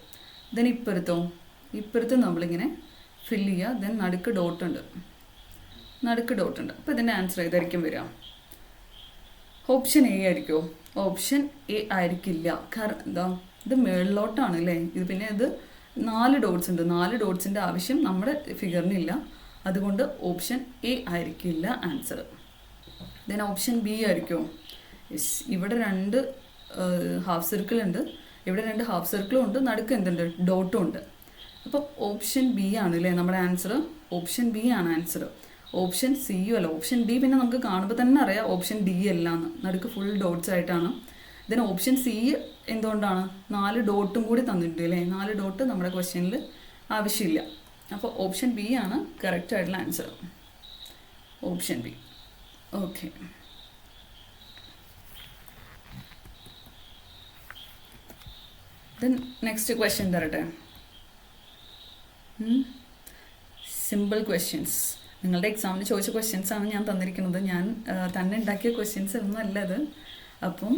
ദെൻ ഇപ്പുറത്തും നമ്മളിങ്ങനെ ഫില്ല് ചെയ്യുക. ദെൻ നടുക്ക് ഡോട്ട് ഉണ്ട്. അപ്പോൾ ഇതിൻ്റെ ആൻസർ ഏതായിരിക്കും വരിക? ഓപ്ഷൻ എ ആയിരിക്കുമോ? ഓപ്ഷൻ എ ആയിരിക്കില്ല. കാരണം എന്താ, ഇത് മേളിലോട്ടാണ് അല്ലേ. പിന്നെ ഇത് 4 ഡോട്ട്സ് ഉണ്ട്. 4 ഡോട്ട്സിൻ്റെ ആവശ്യം നമ്മുടെ ഫിഗറിനില്ല. അതുകൊണ്ട് ഓപ്ഷൻ എ ആയിരിക്കില്ല ആൻസർ. ദെൻ ഓപ്ഷൻ ബി ആയിരിക്കുമോ? യെസ്, ഇവിടെ 2 ഹാഫ് സർക്കിൾ ഉണ്ട്. ഇവിടെ 2 ഹാഫ് സർക്കിളും ഉണ്ട്. നടുക്ക് എന്തുണ്ട്, ഡോട്ടും ഉണ്ട്. അപ്പോൾ ഓപ്ഷൻ ബി ആണ് അല്ലേ നമ്മുടെ ആൻസർ. ഓപ്ഷൻ ബി ആണ് ആൻസർ. ഓപ്ഷൻ സിയും അല്ല. ഓപ്ഷൻ ഡി പിന്നെ നമുക്ക് കാണുമ്പോൾ തന്നെ അറിയാം ഓപ്ഷൻ ഡി അല്ലാന്ന്. നടുക്ക് ഫുൾ ഡോട്ട്സ് ആയിട്ടാണ്. ദെൻ ഓപ്ഷൻ സി എന്തുകൊണ്ടാണ്, 4 ഡോട്ടും കൂടി തന്നിട്ടുണ്ട് അല്ലേ. 4 ഡോട്ട് നമ്മുടെ ക്വസ്റ്റ്യനിൽ ആവശ്യമില്ല. അപ്പോൾ ഓപ്ഷൻ ബി ആണ് കറക്റ്റ് ആയിട്ടുള്ള answer. Option B. Okay, then next question തരട്ടെ. Simple questions. നിങ്ങളുടെ എക്സാമിന് ചോദിച്ച ക്വസ്റ്റ്യൻസ് ആണ് ഞാൻ തന്നിരിക്കുന്നത്. ഞാൻ തന്നെ ഉണ്ടാക്കിയ ക്വസ്റ്റ്യൻസ് ഒന്നും അല്ല അത്. അപ്പം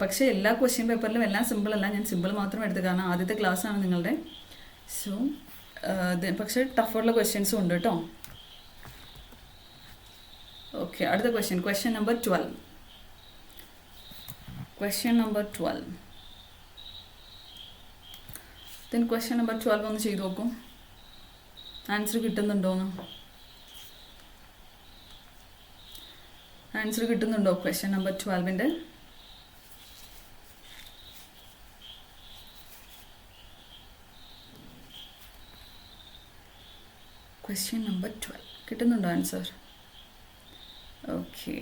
പക്ഷേ എല്ലാ ക്വസ്റ്റ്യൻ പേപ്പറിലും എല്ലാം സിമ്പിൾ അല്ല. ഞാൻ സിമ്പിൾ മാത്രം എടുത്ത്, കാരണം ആദ്യത്തെ ക്ലാസ് ആണ് നിങ്ങളുടെ. സോ പക്ഷേ ടഫുള്ള ക്വസ്റ്റ്യൻസും ഉണ്ട് കേട്ടോ. ഓക്കെ, അടുത്ത question number 12. Question number 12. Then question number 12 ഒന്ന് ചെയ്ത് നോക്കും. ആൻസർ കിട്ടുന്നുണ്ടോന്ന്. ആൻസർ കിട്ടുന്നുണ്ടോ ക്വസ്റ്റ്യൻ നമ്പർ 12ൻ്റെ? ക്വസ്റ്റ്യൻ നമ്പർ 12 കിട്ടുന്നുണ്ടോ answer? Okay,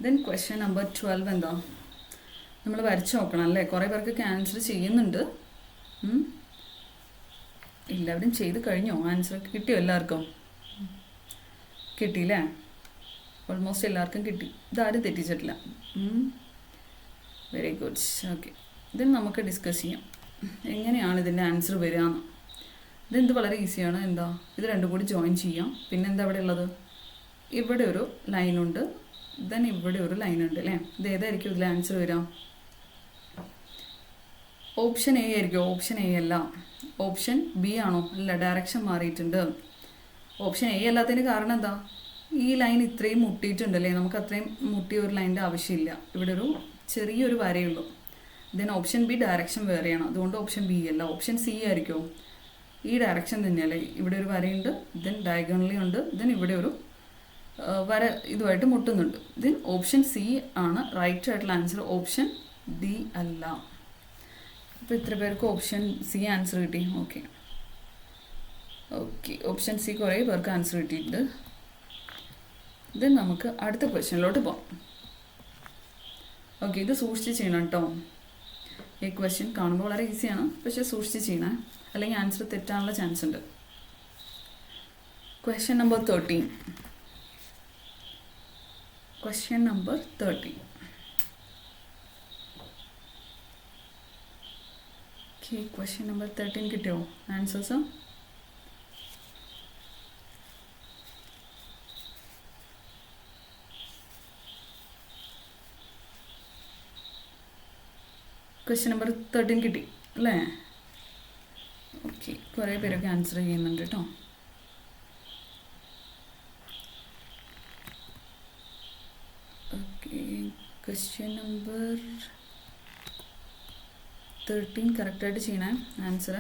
then question number 12 എന്താ, നമ്മൾ വരച്ച് നോക്കണം അല്ലേ. കുറേ പേർക്ക് ആൻസർ ചെയ്യുന്നുണ്ട്. എല്ലാവരും ചെയ്ത് കഴിഞ്ഞോ? ആൻസർ കിട്ടിയോ എല്ലാവർക്കും? കിട്ടിയില്ലേ? ഓൾമോസ്റ്റ് എല്ലാവർക്കും കിട്ടി. ഇതാരും തെറ്റിച്ചിട്ടില്ല. Very good. ഓക്കെ, ഇതിന് നമുക്ക് ഡിസ്കസ് ചെയ്യാം എങ്ങനെയാണ് ഇതിൻ്റെ ആൻസർ വരികയെന്ന്. ഇതെന്ത് വളരെ ഈസിയാണ്. എന്താ, ഇത് രണ്ടും കൂടി ജോയിൻ ചെയ്യാം. പിന്നെ എന്താ ഇവിടെ ഉള്ളത്, ഇവിടെ ഒരു ലൈനുണ്ട്, ദെൻ ഇവിടെ ഒരു ലൈനുണ്ട് അല്ലേ. ഇത് ഏതായിരിക്കും ഇതിൽ ആൻസർ വരിക? ഓപ്ഷൻ എ ആയിരിക്കും. ഓപ്ഷൻ എ അല്ല. ഓപ്ഷൻ ബി ആണോ? അല്ല, ഡയറക്ഷൻ മാറിയിട്ടുണ്ട്. ഓപ്ഷൻ എ അല്ലാത്തതിന് കാരണം എന്താ, ഈ ലൈൻ ഇത്രയും മുട്ടിയിട്ടുണ്ടല്ലേ. നമുക്ക് അത്രയും മുട്ടിയ ഒരു ലൈനിൻ്റെ ആവശ്യമില്ല. ഇവിടെ ഒരു ചെറിയൊരു വരയുള്ളൂ. ദെൻ ഓപ്ഷൻ ബി ഡയറക്ഷൻ വേറെയാണ്. അതുകൊണ്ട് ഓപ്ഷൻ ബി അല്ല. ഓപ്ഷൻ സി ആയിരിക്കും. ഈ ഡയറക്ഷൻ തന്നെയല്ലേ. ഇവിടെ ഒരു വരയുണ്ട്, ദെൻ ഡയഗണലി ഉണ്ട്, ദെൻ ഇവിടെ ഒരു വര ഇതുമായിട്ട് മുട്ടുന്നുണ്ട്. ദെൻ ഓപ്ഷൻ സി ആണ് റൈറ്റ് ആയിട്ടുള്ള ആൻസർ. ഓപ്ഷൻ ഡി അല്ല. അപ്പോൾ ഇത്ര പേർക്ക് ഓപ്ഷൻ സി ആൻസർ കിട്ടി. ഓക്കെ, ഓപ്ഷൻ സി കുറേ പേർക്ക് ആൻസർ കിട്ടിയിട്ടുണ്ട്. ദെൻ നമുക്ക് അടുത്ത ക്വസ്റ്റ്യനിലോട്ട് പോകാം. ഓക്കെ, ഇത് സൂക്ഷിച്ച് ചെയ്യണം കേട്ടോ. ഈ ക്വസ്റ്റ്യൻ കാണുമ്പോൾ വളരെ ഈസിയാണ്, പക്ഷേ സൂക്ഷിച്ച് ചെയ്യണേ, അല്ലെങ്കിൽ ആൻസർ തെറ്റാനുള്ള ചാൻസ് ഉണ്ട്. Question number 13. Question number 13. Okay, question number 13 കിട്ടിയോ ആൻസേഴ്സ്? ക്വസ്റ്റ്യൻ നമ്പർ 13 കിട്ടി അല്ലേ? ഓക്കെ, കുറേ പേരൊക്കെ ആൻസർ ചെയ്യുന്നുണ്ട് കേട്ടോ. ഓക്കെ, ക്വസ്റ്റ്യൻ നമ്പർ 13 കറക്റ്റായിട്ട് ചെയ്യണേ ആൻസർ.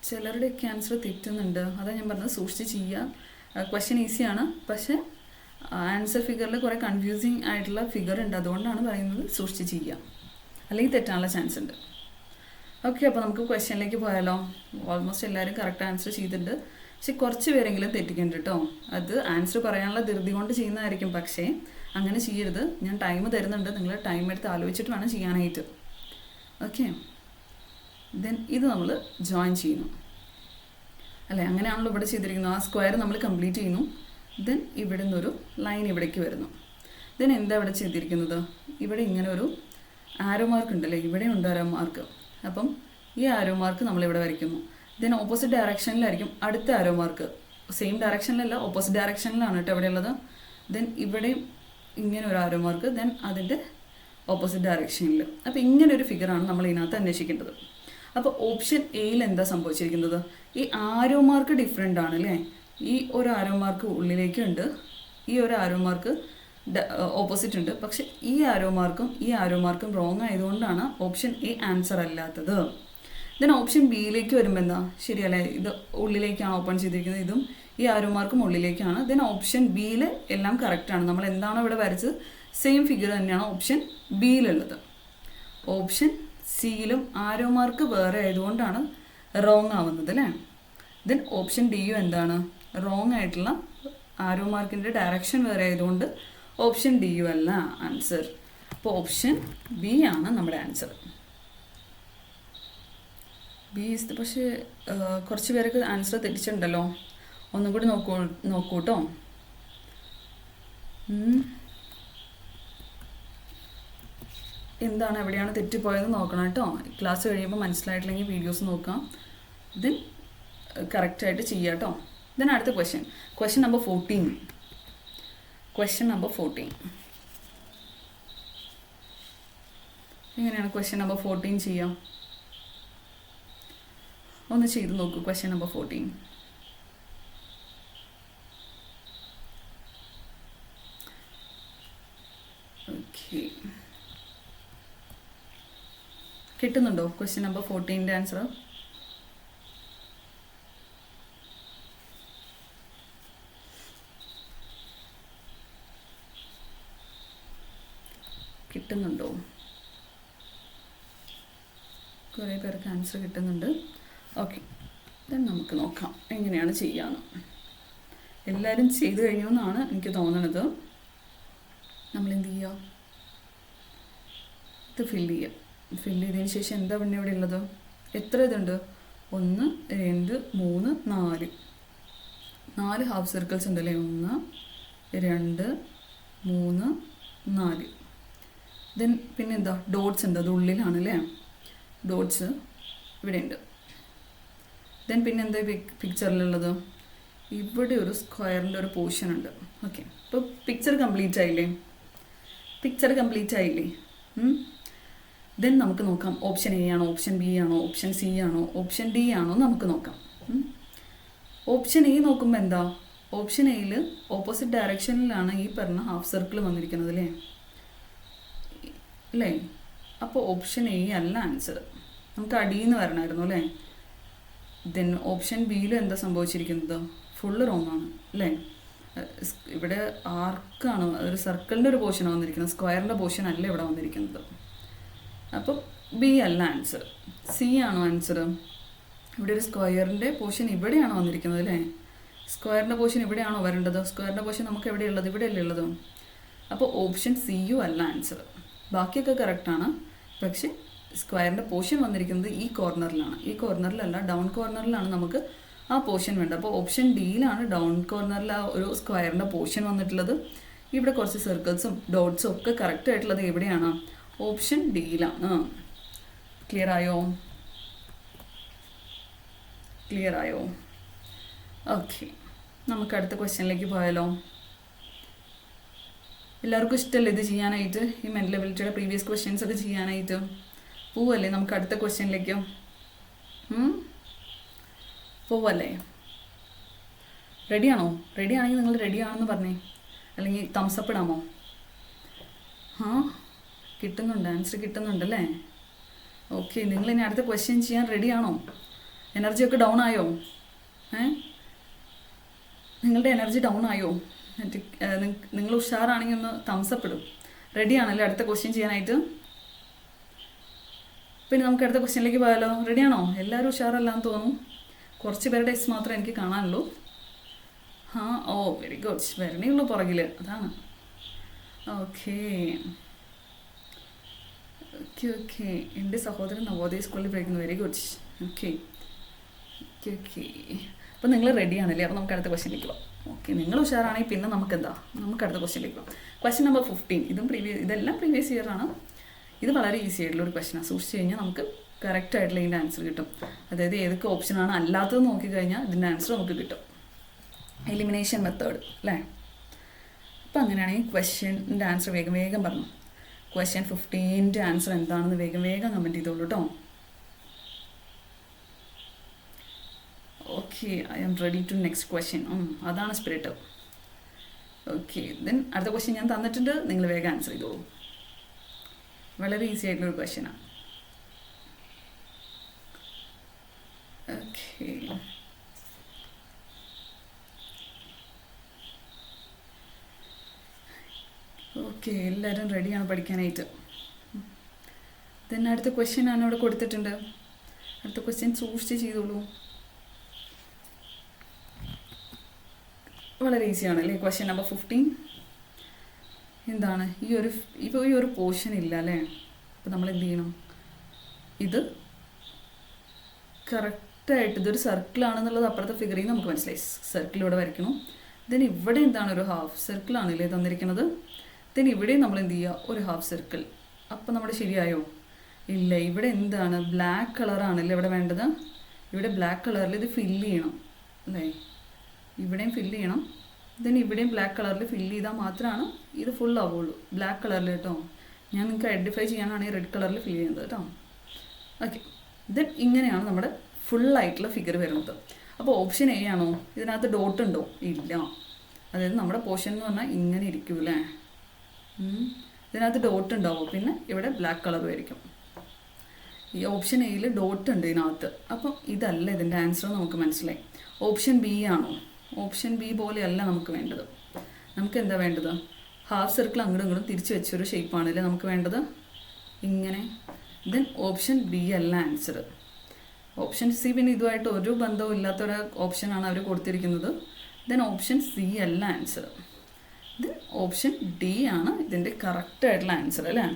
ചിലരുടെയൊക്കെ ആൻസർ തെറ്റുന്നുണ്ട്, അതാണ് ഞാൻ പറഞ്ഞത് സൂക്ഷിച്ച് ചെയ്യുക. ക്വസ്റ്റ്യൻ ഈസിയാണ്, പക്ഷേ ആൻസർ ഫിഗറിൽ കുറേ കൺഫ്യൂസിങ് ആയിട്ടുള്ള ഫിഗർ ഉണ്ട്, അതുകൊണ്ടാണ് പറയുന്നത് സൂക്ഷിച്ച് ചെയ്യുക, അല്ലെങ്കിൽ തെറ്റാനുള്ള ചാൻസ് ഉണ്ട്. ഓക്കെ, അപ്പോൾ നമുക്ക് ക്വസ്റ്റ്യനിലേക്ക് പോയാലോ. ഓൾമോസ്റ്റ് എല്ലാവരും കറക്റ്റ് ആൻസർ ചെയ്തിട്ടുണ്ട്, പക്ഷെ കുറച്ച് പേരെങ്കിലും തെറ്റിക്കുന്നുണ്ട് കേട്ടോ. അത് ആൻസർ പറയാനുള്ള ധൃതി കൊണ്ട് ചെയ്യുന്നതായിരിക്കും, പക്ഷേ അങ്ങനെ ചെയ്യരുത്. ഞാൻ ടൈം തരുന്നുണ്ട്, നിങ്ങൾ ടൈം എടുത്ത് ആലോചിച്ചിട്ട് വേണം ചെയ്യാനായിട്ട്. ഓക്കെ, ദെൻ ഇത് നമ്മൾ ജോയിൻ ചെയ്യുന്നു അല്ലേ? അങ്ങനെയാണല്ലോ ഇവിടെ ചെയ്തിരിക്കുന്നത്. ആ സ്ക്വയർ നമ്മൾ കംപ്ലീറ്റ് ചെയ്യുന്നു. ദെൻ ഇവിടെ നിന്നൊരു ലൈൻ ഇവിടേക്ക് വരുന്നു. ദെൻ എന്താ ഇവിടെ ചെയ്തിരിക്കുന്നത്? ഇവിടെ ഇങ്ങനെ ഒരു ആരോ മാർക്ക് ഉണ്ടല്ലേ, ഇവിടെ ഉണ്ട് ആരോ മാർക്ക്. അപ്പം ഈ ആരോ മാർക്ക് നമ്മളിവിടെ വരയ്ക്കുന്നു. ദെൻ ഓപ്പോസിറ്റ് ഡയറക്ഷനിലായിരിക്കും അടുത്ത ആരോ മാർക്ക്. സെയിം ഡയറക്ഷനിലല്ല, ഓപ്പോസിറ്റ് ഡയറക്ഷനിലാണ് കേട്ടോ ഇവിടെ ഉള്ളത്. ദെൻ ഇവിടെയും ഇങ്ങനെ ഒരു ആരോ മാർക്ക്, ദെൻ അതിൻ്റെ ഓപ്പോസിറ്റ് ഡയറക്ഷനിൽ. അപ്പോൾ ഇങ്ങനെ ഒരു ഫിഗറാണ് നമ്മൾ ഇതിനകത്ത് അന്വേഷിക്കേണ്ടത്. അപ്പോൾ ഓപ്ഷൻ എയിൽ എന്താ സംഭവിച്ചിരിക്കുന്നത്? ഈ ആരോ മാർക്ക് ഡിഫറെൻ്റ് ആണ് അല്ലേ? ഈ ഒരു ആരോ മാർക്ക് ഉള്ളിലേക്കുണ്ട്, ഈ ഒരു ആരോ മാർക്ക് ഓപ്പോസിറ്റ് ഉണ്ട്. പക്ഷെ ഈ ആരോ മാർക്കും റോങ് ആയതുകൊണ്ടാണ് ഓപ്ഷൻ എ ആൻസർ അല്ലാത്തത്. ദെൻ ഓപ്ഷൻ ബിയിലേക്ക് വരുമ്പോൾ എന്താ ശരിയല്ലേ? ഇത് ഉള്ളിലേക്കാണ് ഓപ്പൺ ചെയ്തിരിക്കുന്നത്, ഇതും ഈ ആരോ മാർക്കും ഉള്ളിലേക്കാണ്. ദെൻ ഓപ്ഷൻ ബിയിൽ എല്ലാം കറക്റ്റാണ്. നമ്മൾ എന്താണോ ഇവിടെ വരച്ചത് സെയിം ഫിഗർ തന്നെയാണ് ഓപ്ഷൻ ബിയിലുള്ളത്. ഓപ്ഷൻ സിയിലും ആരോ മാർക്ക് വേറെ ആയതുകൊണ്ടാണ് റോങ് ആവുന്നത് അല്ലേ? ദെൻ ഓപ്ഷൻ ഡിയും എന്താണ്? റോങ് ആയിട്ടുള്ള ആരോ മാർക്കിൻ്റെ ഡയറക്ഷൻ വേറെ ആയതുകൊണ്ട് ഓപ്ഷൻ ഡിയും അല്ല ആൻസർ. അപ്പോൾ ഓപ്ഷൻ ബി ആണ് നമ്മുടെ ആൻസർ. B is. പക്ഷേ കുറച്ച് പേർക്ക് ആൻസർ തെറ്റിച്ചിട്ടുണ്ടല്ലോ, ഒന്നും കൂടി നോക്കൂട്ടോ. എന്താണ് എവിടെയാണ് തെറ്റിപ്പോയത് നോക്കണം കേട്ടോ. ക്ലാസ് കഴിയുമ്പോൾ മനസ്സിലായിട്ടില്ലെങ്കിൽ വീഡിയോസ് നോക്കാം, ദെൻ കറക്റ്റായിട്ട് ചെയ്യാം കേട്ടോ. ദെൻ അടുത്ത ക്വസ്റ്റ്യൻ നമ്പർ 14. ക്വസ്റ്റ്യൻ നമ്പർ 14 എങ്ങനെയാണ് ക്വസ്റ്റ്യൻ നമ്പർ 14 ചെയ്യാം? ഒന്ന് ചെയ്ത് നോക്കൂ. ക്വസ്റ്റ്യൻ നമ്പർ 14 ഓക്കെ, കിട്ടുന്നുണ്ടോ? ക്വസ്റ്റ്യൻ നമ്പർ 14ൻ്റെ ആൻസർ കിട്ടുന്നുണ്ടോ? കുറേ പേർക്ക് ആൻസർ കിട്ടുന്നുണ്ട്. ഓക്കെ, ദെൻ നമുക്ക് നോക്കാം എങ്ങനെയാണ് ചെയ്യാമെന്ന്. എല്ലാവരും ചെയ്തു കഴിഞ്ഞു എന്നാണ് എനിക്ക് തോന്നുന്നത്. നമ്മൾ എന്ത് ചെയ്യുക? ഇത് ഫില്ല് ചെയ്തതിന് ശേഷം എന്താ പിന്നെ ഇവിടെ ഉള്ളത്? എത്ര ഇതുണ്ട്? 1 2 3 4 ഹാഫ് സർക്കിൾസ് ഉണ്ടല്ലേ? 1 2 3 4. ദെൻ പിന്നെ എന്താ? ഡോട്ട്സ് ഉണ്ട്, അത് ഉള്ളിലാണ് അല്ലേ? ഡോട്ട്സ് ഇവിടെ ഉണ്ട്. ദെൻ പിന്നെ എന്താ പിക്ചറിലുള്ളത്? ഇവിടെ ഒരു സ്ക്വയറിൻ്റെ ഒരു പോർഷൻ ഉണ്ട്. ഓക്കെ, അപ്പോൾ പിക്ചർ കംപ്ലീറ്റ് ആയില്ലേ? ദെൻ നമുക്ക് നോക്കാം ഓപ്ഷൻ എ ആണോ, ഓപ്ഷൻ ബി ആണോ, ഓപ്ഷൻ സി ആണോ, ഓപ്ഷൻ ഡി ആണോ നമുക്ക് നോക്കാം. ഓപ്ഷൻ എ നോക്കുമ്പോൾ എന്താ? ഓപ്ഷൻ എയിൽ ഓപ്പോസിറ്റ് ഡയറക്ഷനിലാണ് ഈ പറഞ്ഞ ഹാഫ് സർക്കിൾ വന്നിരിക്കുന്നത് അല്ലേ? അപ്പോൾ ഓപ്ഷൻ എ അല്ല ആൻസർ, നമുക്ക് അടിയിൽ നിന്ന് വരണമായിരുന്നു അല്ലേ? ദെൻ ഓപ്ഷൻ ബിയിലും എന്താ സംഭവിച്ചിരിക്കുന്നത്? ഫുള്ള് റോങ് ആണ് അല്ലേ? ഇവിടെ ആർക്കാണ് ഒരു സർക്കിളിൻ്റെ ഒരു പോർഷനാണ് വന്നിരിക്കുന്നത്, സ്ക്വയറിൻ്റെ പോർഷൻ അല്ല ഇവിടെ വന്നിരിക്കുന്നത്. അപ്പോൾ ബി അല്ല ആൻസർ. സി ആണോ ആൻസർ? ഇവിടെ ഒരു സ്ക്വയറിൻ്റെ പോർഷൻ ഇവിടെയാണോ വന്നിരിക്കുന്നത് അല്ലേ? സ്ക്വയറിൻ്റെ പോർഷൻ ഇവിടെയാണോ വരേണ്ടത്? സ്ക്വയറിൻ്റെ പോർഷൻ നമുക്ക് എവിടെയുള്ളത്? ഇവിടെ അല്ലേ ഉള്ളത്? അപ്പോൾ ഓപ്ഷൻ സിയും അല്ല ആൻസർ. ബാക്കിയൊക്കെ കറക്റ്റാണ്, പക്ഷേ സ്ക്വയറിൻ്റെ പോർഷൻ വന്നിരിക്കുന്നത് ഈ കോർണറിലല്ല, ഡൗൺ കോർണറിലാണ് നമുക്ക് ആ പോർഷൻ വേണ്ടത്. അപ്പോൾ ഓപ്ഷൻ ഡിയിലാണ് ഡൗൺ കോർണറിൽ ആ ഒരു സ്ക്വയറിൻ്റെ പോർഷൻ വന്നിട്ടുള്ളത്. ഇവിടെ കുറച്ച് സർക്കിൾസും ഡോട്ട്സും ഒക്കെ കറക്റ്റ് ആയിട്ടുള്ളത് എവിടെയാണ്? ഓപ്ഷൻ ഡിയിലാണ്. ക്ലിയർ ആയോ? ഓക്കെ, നമുക്ക് അടുത്ത ക്വസ്റ്റ്യനിലേക്ക് പോയാലോ? എല്ലാവർക്കും ഇഷ്ടമല്ലേ ഇത് ചെയ്യാനായിട്ട്, ഈ മെൻ്റൽ എബിലിറ്റിയുടെ പ്രീവിയസ് ക്വസ്റ്റ്യൻസ് ഒക്കെ ചെയ്യാനായിട്ട്? പോവല്ലേ നമുക്ക് അടുത്ത ക്വസ്റ്റ്യനിലേക്കോ? പോവല്ലേ? റെഡിയാണോ? റെഡിയാണെങ്കിൽ നിങ്ങൾ റെഡിയാണെന്ന് പറഞ്ഞേ, അല്ലെങ്കിൽ തംസപ്പ് ഇടാമോ? കിട്ടുന്നുണ്ട്, ആൻസർ കിട്ടുന്നുണ്ടല്ലേ? ഓക്കെ, നിങ്ങൾ ഇനി അടുത്ത ക്വസ്റ്റ്യൻ ചെയ്യാൻ റെഡിയാണോ? എനർജിയൊക്കെ ഡൗൺ ആയോ? നിങ്ങളുടെ എനർജി ഡൗൺ ആയോ? നിങ്ങൾ ഉഷാറാണെങ്കിൽ ഒന്ന് തംസപ്പ് ഇടും. റെഡിയാണല്ലേ അടുത്ത ക്വസ്റ്റ്യൻ ചെയ്യാനായിട്ട്? പിന്നെ നമുക്ക് അടുത്ത ക്വസ്റ്റ്യനിലേക്ക് പോയാലോ? റെഡിയാണോ? എല്ലാവരും ഉഷാറല്ലാന്ന് തോന്നുന്നു. കുറച്ച് പേരുടെ എസ് മാത്രമേ എനിക്ക് കാണാനുള്ളൂ. ഓ വെരി ഗുഡ്, വരണേ ഉള്ളൂ പുറകിൽ, അതാണ്. ഓക്കെ, എൻ്റെ സഹോദരൻ നവോദയ സ്കൂളിൽ പഠിക്കുന്നു. Very good. ഓക്കെ. അപ്പോൾ നിങ്ങൾ റെഡിയാണല്ലേ? അപ്പോൾ നമുക്ക് അടുത്ത ക്വസ്റ്റ്യനിലേക്ക് പോകാം. ഓക്കെ, നിങ്ങൾ ഉഷാറാണെങ്കിൽ പിന്നെ നമുക്ക് അടുത്ത ക്വസ്റ്റ്യനിലേക്ക് പോകാം. Question number 15. ഇതെല്ലാം പ്രീവിയസ് ഇയർ ആണ്. ഇത് വളരെ ഈസി ആയിട്ടുള്ള ഒരു ക്വസ്റ്റ്യനാണ്. സൂക്ഷിച്ച് കഴിഞ്ഞാൽ നമുക്ക് കറക്റ്റ് ആയിട്ടുള്ള ഇതിൻ്റെ ആൻസർ കിട്ടും. അതായത് ഏതൊക്കെ ഓപ്ഷനാണ് അല്ലാത്തത് നോക്കിക്കഴിഞ്ഞാൽ ഇതിൻ്റെ ആൻസർ നമുക്ക് കിട്ടും. എലിമിനേഷൻ മെത്തേഡ് അല്ലേ? അപ്പോൾ അങ്ങനെയാണെങ്കിൽ ക്വസ്റ്റ്യൻ്റെ ആൻസർ വേഗം പറഞ്ഞു. ക്വസ്റ്റ്യൻ 15 ആൻസർ എന്താണെന്ന് വേഗം കമൻറ്റ് ചെയ്തോളൂ കേട്ടോ. Okay, I am ready to next question. അതാണ് സ്പിരിറ്റ്. ഓക്കെ, ദെൻ അടുത്ത ക്വസ്റ്റ്യൻ ഞാൻ തന്നിട്ടുണ്ട്, നിങ്ങൾ വേഗം ആൻസർ ചെയ്തോളൂ. വളരെ ഈസി ആയിട്ടുള്ളൊരു ക്വസ്റ്റ്യനാണ്. ഓക്കെ, എല്ലാവരും റെഡിയാണ് പഠിക്കാനായിട്ട്. ദെൻ അടുത്ത ക്വസ്റ്റ്യൻ ഞാനിവിടെ കൊടുത്തിട്ടുണ്ട്. അടുത്ത ക്വസ്റ്റ്യൻ സൂക്ഷിച്ച് ചെയ്തോളൂ. വളരെ ഈസിയാണ് അല്ലേ? ക്വസ്റ്റ്യൻ നമ്പർ 15 എന്താണ്? ഇപ്പോൾ ഈ ഒരു പോർഷൻ ഇല്ല അല്ലേ? അപ്പോൾ നമ്മൾ എന്ത് ചെയ്യണം? ഇത് കറക്റ്റായിട്ട് ഇതൊരു സർക്കിളാണെന്നുള്ളത് അപ്പുറത്തെ ഫിഗറിൽ നിന്ന് നമുക്ക് മനസ്സിലായി. സർക്കിൾ ഇവിടെ വരയ്ക്കണം. ദെൻ ഇവിടെ എന്താണ്? ഒരു ഹാഫ് സർക്കിളാണല്ലേ തന്നിരിക്കുന്നത്. ദെൻ ഇവിടെ നമ്മൾ എന്ത് ചെയ്യുക? ഒരു ഹാഫ് സർക്കിൾ. അപ്പോൾ നമ്മുടെ ശരിയായോ? ഇല്ല, ഇവിടെ എന്താണ്? ബ്ലാക്ക് കളറാണല്ലേ ഇവിടെ വേണ്ടത്. ഇവിടെ ബ്ലാക്ക് കളറിൽ ഇത് ഫില്ല് ചെയ്യണം അല്ലേ? ഇവിടെയും ഫില്ല് ചെയ്യണം. ദെൻ ഇവിടെയും ബ്ലാക്ക് കളറിൽ ഫില്ല് ചെയ്താൽ മാത്രമാണ് ഇത് ഫുൾ ആവുള്ളൂ. ബ്ലാക്ക് കളറിൽ കേട്ടോ. ഞാൻ നിങ്ങൾക്ക് ഐഡൻറ്റിഫൈ ചെയ്യാനാണ് ഈ റെഡ് കളറിൽ ഫില്ല് ചെയ്യുന്നത് കേട്ടോ. ഓക്കെ, ദെൻ ഇങ്ങനെയാണ് നമ്മുടെ ഫുള്ളായിട്ടുള്ള ഫിഗർ വരുന്നത്. അപ്പോൾ ഓപ്ഷൻ എ ആണോ? ഇതിനകത്ത് ഡോട്ട് ഉണ്ടോ? ഇല്ല. അതായത് നമ്മുടെ പോർഷൻ എന്ന് പറഞ്ഞാൽ ഇങ്ങനെ ഇരിക്കും അല്ലേ? ഇതിനകത്ത് ഡോട്ട് ഉണ്ടാവും, പിന്നെ ഇവിടെ ബ്ലാക്ക് കളറും ആയിരിക്കും. ഈ ഓപ്ഷൻ എയിൽ ഡോട്ട് ഉണ്ട് ഇതിനകത്ത്. അപ്പം ഇതല്ല ഇതിൻ്റെ ആൻസർ നമുക്ക് മനസ്സിലായി. ഓപ്ഷൻ ബി ആണോ? ഓപ്ഷൻ ബി പോലെയല്ല നമുക്ക് വേണ്ടത്. നമുക്ക് എന്താ വേണ്ടത്? ഹാഫ് സർക്കിൾ അങ്ങോട്ടും ഇങ്ങോട്ടും തിരിച്ച് വെച്ചൊരു ഷേപ്പാണല്ലേ നമുക്ക് വേണ്ടത്, ഇങ്ങനെ. ദെൻ ഓപ്ഷൻ ബി അല്ല ആൻസർ. ഓപ്ഷൻ സി പിന്നെ ഇതുമായിട്ട് ഒരു ബന്ധവും ഇല്ലാത്തൊരു ഓപ്ഷനാണ് അവർ കൊടുത്തിരിക്കുന്നത്. ദെൻ ഓപ്ഷൻ സി അല്ല ആൻസർ. ദെൻ ഓപ്ഷൻ ഡി ആണ് ഇതിൻ്റെ കറക്റ്റായിട്ടുള്ള ആൻസർ അല്ലേ?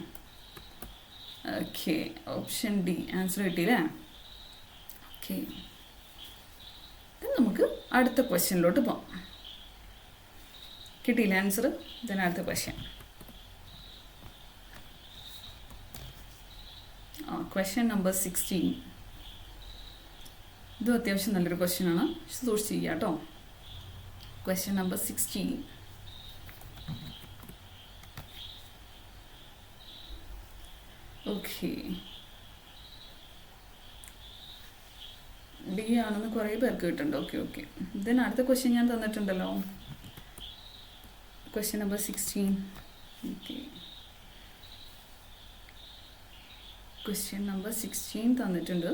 ഓക്കെ, ഓപ്ഷൻ ഡി ആൻസർ കിട്ടിയില്ലേ? ഓക്കെ, നമുക്ക് അടുത്ത ക്വസ്റ്റ്യനിലോട്ട് പോകാം. കിട്ടിയില്ല ആൻസർ? ദെൻ അടുത്ത ക്വസ്റ്റ്യൻ. Question number 16. ഇതും അത്യാവശ്യം നല്ലൊരു ക്വസ്റ്റ്യനാണ്, സൂക്ഷിച്ച് ചെയ്യാം കേട്ടോ. Question number 16. ഓക്കെ, ഡി ആണെന്ന് കുറേ പേർക്ക് കിട്ടുന്നുണ്ട്. ഓക്കെ. ദെൻ അടുത്ത ക്വസ്റ്റ്യൻ ഞാൻ തന്നിട്ടുണ്ടല്ലോ. Question number 16. Okay, question number 16 തന്നിട്ടുണ്ട്.